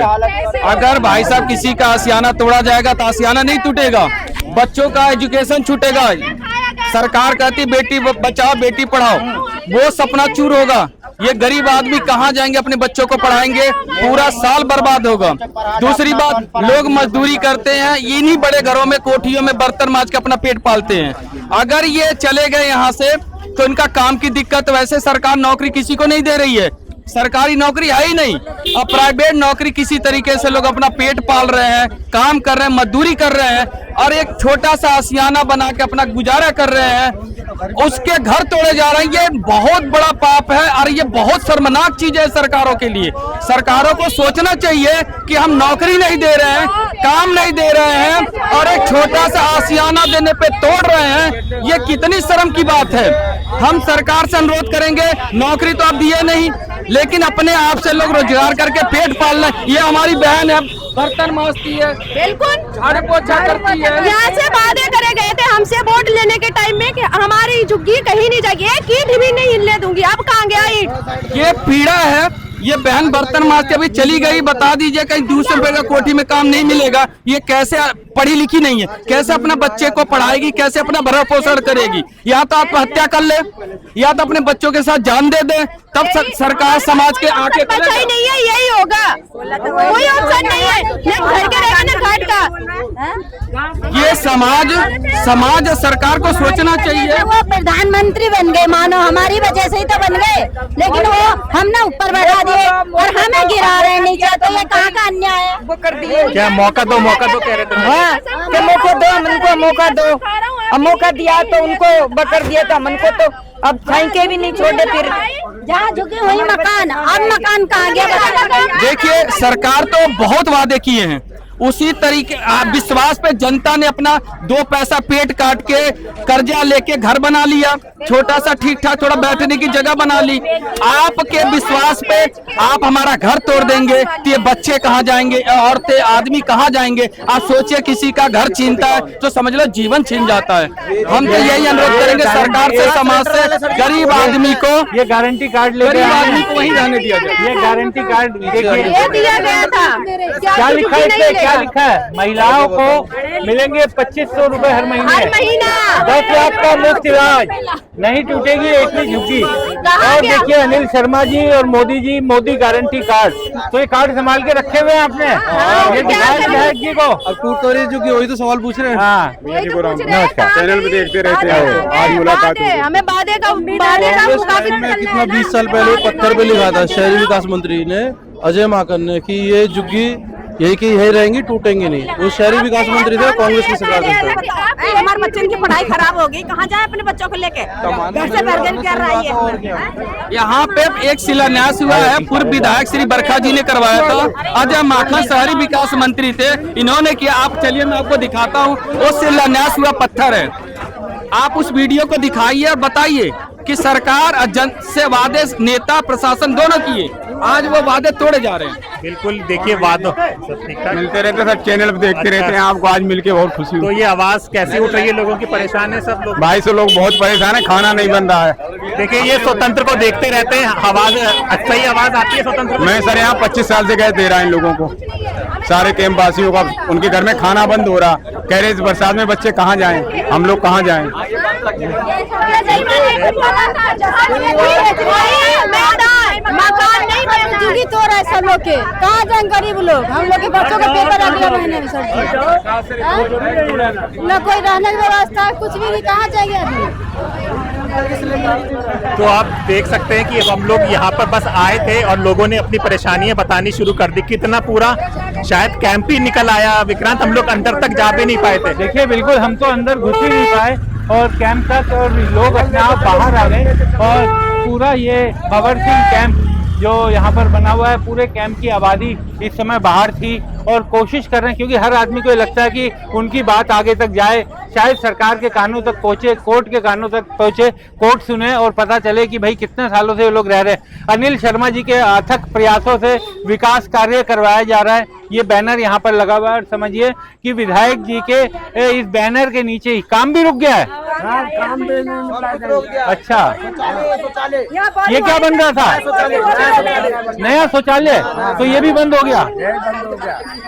अगर भाई साहब किसी का आशियाना तोड़ा जाएगा तो आशियाना नहीं टूटेगा, बच्चों का एजुकेशन छूटेगा। सरकार कहती बेटी बचाओ बेटी पढ़ाओ, वो सपना चूर होगा। ये गरीब आदमी कहाँ जाएंगे, अपने बच्चों को पढ़ाएंगे, पूरा साल बर्बाद होगा। दूसरी बात, लोग मजदूरी करते हैं, इन्हीं बड़े घरों में कोठियों में बर्तन मांज के अपना पेट पालते हैं। अगर ये चले गए यहाँ से तो इनका काम की दिक्कत, वैसे सरकार नौकरी किसी को नहीं दे रही है, सरकारी नौकरी है ही नहीं। अब प्राइवेट नौकरी किसी तरीके से लोग अपना पेट पाल रहे हैं, काम कर रहे हैं, मजदूरी कर रहे हैं, और एक छोटा सा आशियाना बना के अपना गुजारा कर रहे हैं, उसके घर तोड़े जा रहे हैं। ये बहुत बड़ा पाप है और ये बहुत शर्मनाक चीज है सरकारों के लिए। सरकारों को सोचना चाहिए कि हम नौकरी नहीं दे रहे हैं, काम नहीं दे रहे हैं, और एक छोटा सा आशियाना देने पे तोड़ रहे हैं। ये कितनी शर्म की बात है। हम सरकार से अनुरोध करेंगे, नौकरी तो आप दिए नहीं, लेकिन अपने आप से लोग रोजगार करके पेट पाल रहे हैं। ये हमारी बहन है, बर्तन मांजती है, बिल्कुल झाड़ू पोछा करती है। यहाँ से वादे करे गए थे हमसे वोट लेने के टाइम में कि हमारी झुग्गी कहीं नहीं जाएगी, एक ईंट भी नहीं हिलने दूंगी। अब कहाँ गया ईंट? ये पीड़ा है। ये बहन बर्तन मांजते अभी चली गई, बता दीजिए कहीं 200 रुपए का कोठी में काम नहीं मिलेगा। ये कैसे, पढ़ी लिखी नहीं है, कैसे अपना बच्चे को पढ़ाएगी, कैसे अपना भरण पोषण करेगी? या तो आत्महत्या कर ले, या तो अपने बच्चों के साथ जान दे दे, तब सरकार समाज के आके बचा ही नहीं है, यही होगा, कोई ऑप्शन नहीं है, घर के रहेगा ना घाट का। ये समाज सरकार को सोचना चाहिए। वो प्रधानमंत्री बन गए, मानो हमारी वजह से ही तो बन गए, लेकिन वो हमने ऊपर बैठा दिए और हमें गिरा रहे हैं नीचे। तो ये कहाँ का अन्याय है? वो कर दिए क्या मौका दो कह रहे थे। हाँ, कि मौका दो, हमको मौका दो। अब मौका दिया तो उनको बकर दिया था, मन को तो अब फेंके भी नहीं छोड़े। फिर जहाँ झुके वही मकान, अब मकान कहाँ गया? देखिए सरकार तो बहुत वादे किए हैं, उसी तरीके विश्वास पे जनता ने अपना 2 पैसा पेट काट के कर्जा लेके घर बना लिया, छोटा सा ठीक ठाक थोड़ा बैठने की जगह बना ली। आपके विश्वास पे आप हमारा घर तोड़ देंगे तो ये बच्चे कहाँ जाएंगे, औरतें आदमी कहाँ जाएंगे? आप सोचिए, किसी का घर छीनता है तो समझ लो जीवन छीन जाता है। हम तो यही अनुरोध करेंगे सरकार से, समाज से, गरीब आदमी को ये गारंटी कार्ड लेके आदमी को वही रहने दिया जाए। ये गारंटी कार्ड देखिए दिया गया था, क्या लिखा है इसमें, क्या लिखा है? महिलाओं को मिलेंगे 2500 रुपए हर महीने, 10 लाख का मुफ्त इलाज, नहीं टूटेगी एक भी झुग्गी। और देखिए अनिल शर्मा जी और मोदी जी, मोदी गारंटी कार्ड, तो ये कार्ड संभाल के रखे हुए हैं आपने, ये दिखाया विधायक जी को। अब टूट तो रही झुग्गी, वही तो सवाल पूछ रहे हैं। हाँ नमस्कार, चैनल पे देखते रहते हैं, आज मुलाकात हुई। हमें वादे का में कितना 20 साल पहले पत्थर पे लिखा था शहरी विकास मंत्री ने, अजय माकन ने, कि ये झुग्गी यही की यही रहेंगी, टूटेंगे नहीं। वो शहरी विकास मंत्री थे, कांग्रेस की सरकार थी। हमारे बच्चों की पढ़ाई खराब हो गई, कहाँ जाए अपने बच्चों को लेके, घर से बर्गर कर रही है। यहाँ पे एक शिलान्यास हुआ है, पूर्व विधायक श्री बरखा जी ने करवाया था। अजय माखन शहरी विकास मंत्री थे, इन्होंने किया। आप चलिए मैं आपको दिखाता हूँ, वो शिलान्यास हुआ पत्थर है। आप उस वीडियो को दिखाइए और बताइए कि सरकार और जन से वादे नेता प्रशासन दोनों किए, आज वो वादे तोड़े जा रहे हैं। बिल्कुल, देखिए वादों सब ठीक ठाक मिलते रहते, सब चैनल पे देखते रहते हैं, आपको आज मिलके बहुत खुशी हुई। तो ये आवाज कैसी उठ रही है? लोगों की परेशान है सब लोग, 250 लोग बहुत परेशान है, खाना नहीं बन रहा है। देखिए ये स्वतंत्र को देखते रहते हैं, आवाज अच्छा ही आवाज आती है स्वतंत्र। मैं सर यहाँ 25 साल से गए दे रहा इन लोगों को, सारे कैंप वासियों का, उनके घर में खाना बंद हो रहा, कह रहे इस बरसात में बच्चे कहाँ जाएं, हम लोग कहाँ जाएं। मकान नहीं बने, तो रहे सब लोग के, कहाँ जाए गरीब लोग? हम लोग के बच्चों का पेपर अगले महीने में सर, न कोई रहने की व्यवस्था, कुछ भी नहीं, कहाँ जाएंगे अभी? तो आप देख सकते हैं कि हम लोग यहाँ पर बस आए थे और लोगों ने अपनी परेशानियां बतानी शुरू कर दी। कितना पूरा शायद कैंप ही निकल आया विक्रांत, हम लोग अंदर तक जा भी नहीं पाए थे। देखिए बिल्कुल, हम तो अंदर घुस ही नहीं पाए और कैंप तक, और लोग अपने आप बाहर आ गए। और पूरा ये भवर सिंह कैंप जो यहाँ पर बना हुआ है, पूरे कैंप की आबादी इस समय बाहर थी और कोशिश कर रहे हैं, क्योंकि हर आदमी को ये लगता है कि उनकी बात आगे तक जाए, शायद सरकार के कानों तक पहुंचे, कोर्ट के कानों तक पहुंचे, कोर्ट सुने और पता चले कि भाई कितने सालों से ये लोग रह रहे हैं। अनिल शर्मा जी के अथक प्रयासों से विकास कार्य करवाया जा रहा है। ये बैनर यहाँ पर लगा हुआ है और समझिए कि विधायक जी के इस बैनर के नीचे ही काम भी रुक गया है। अच्छा, ये क्या बन रहा था? नया शौचालय, तो ये भी बंद हो गया।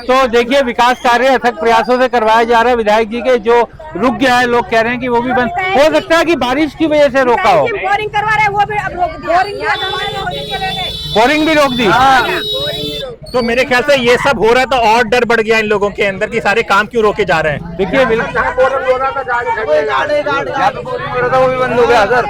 तो देखिए विकास कार्य अथक प्रयासों से करवाया जा रहा है विधायक जी के, जो रुक गया है। लोग कह रहे हैं कि वो भी बंद हो सकता है कि बारिश की वजह से रोका हो। बोरिंग करवा रहे हैं, वो भी बोरिंग भी रोक दी। तो मेरे ख्याल से ये सब हो रहा है तो और डर बढ़ गया इन लोगों के अंदर कि सारे काम क्यों रोके जा रहे हैं। देखिए वो भी बंद हो गया सर।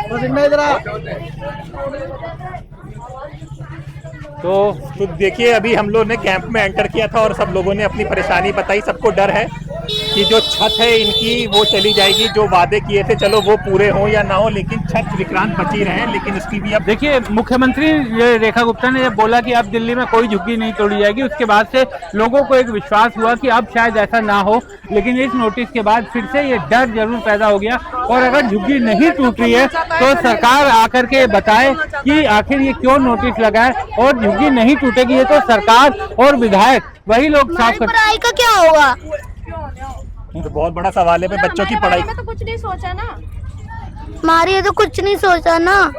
तो देखिए अभी हम लोग ने कैंप में एंटर किया था और सब लोगों ने अपनी परेशानी बताई। सबको डर है कि जो छत है इनकी वो चली जाएगी, जो वादे किए थे चलो वो पूरे हो या ना हो, लेकिन छत विक्रांत बची रहे, लेकिन इसकी भी अब देखिए मुख्यमंत्री रेखा गुप्ता ने जब बोला कि अब दिल्ली में कोई झुग्गी नहीं तोड़ी जाएगी, उसके बाद से लोगों को एक विश्वास हुआ कि अब शायद ऐसा ना हो, लेकिन इस नोटिस के बाद फिर से ये डर जरूर पैदा हो गया। और अगर झुग्गी नहीं टूट रही है तो सरकार आकर के बताए कि आखिर ये क्यों नोटिस लगा है, और झुग्गी नहीं टूटेगी ये तो सरकार और विधायक वही लोग साफ कर। पढ़ाई का क्या होगा? तो बहुत बड़ा सवाल है बच्चों की पढ़ाई का तो कुछ नहीं सोचा ना, हमारी तो कुछ नहीं सोचा ना,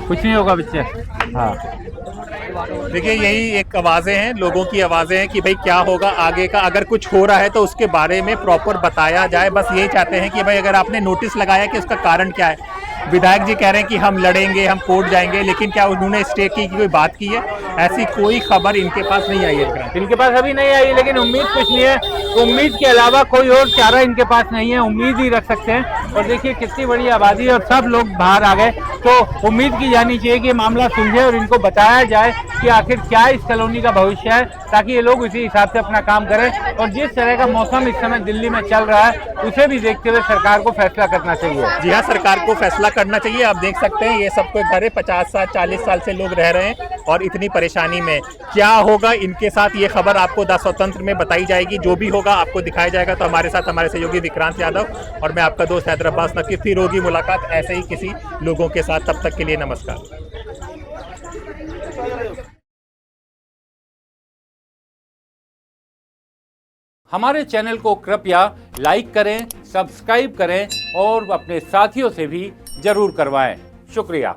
कुछ नहीं होगा बच्चे। हाँ देखिए यही एक आवाजें हैं, लोगों की आवाजें हैं कि भाई क्या होगा आगे का, अगर कुछ हो रहा है तो उसके बारे में प्रॉपर बताया जाए। बस यही चाहते हैं कि भाई अगर आपने नोटिस लगाया कि उसका कारण क्या है। विधायक जी कह रहे हैं कि हम लड़ेंगे, हम कोर्ट जाएंगे, लेकिन क्या उन्होंने स्टे की कोई बात की है? ऐसी कोई खबर इनके पास नहीं आई है। इनके पास अभी नहीं आई, लेकिन उम्मीद कुछ नहीं है। उम्मीद के अलावा कोई और चारा इनके पास नहीं है, उम्मीद ही रख सकते हैं। और देखिए कितनी बड़ी आबादी और सब लोग बाहर आ गए, तो उम्मीद की जानी चाहिए कि मामला सुलझे और इनको बताया जाए कि आखिर क्या इस कॉलोनी का भविष्य है, ताकि ये लोग उसी हिसाब से अपना काम करें। और जिस तरह का मौसम इस समय दिल्ली में चल रहा है उसे भी देखते हुए सरकार को फैसला करना चाहिए। जी हाँ, सरकार को फैसला करना चाहिए। आप देख सकते हैं ये सबको घर है, 50 साल 40 साल से लोग रह रहे हैं और इतनी परेशानी में। क्या होगा इनके साथ, ये खबर आपको द स्वतंत्र में बताई जाएगी। जो भी होगा आपको दिखाया जाएगा। तो हमारे साथ हमारे सहयोगी विक्रांत यादव और मैं आपका दोस्त हैदर अब्बास नकीब। फिर होगी मुलाकात ऐसे ही किसी लोगों के साथ। तब तक के लिए नमस्कार। हमारे चैनल को कृपया लाइक करें, सब्सक्राइब करें और अपने साथियों से भी जरूर करवाएं। शुक्रिया।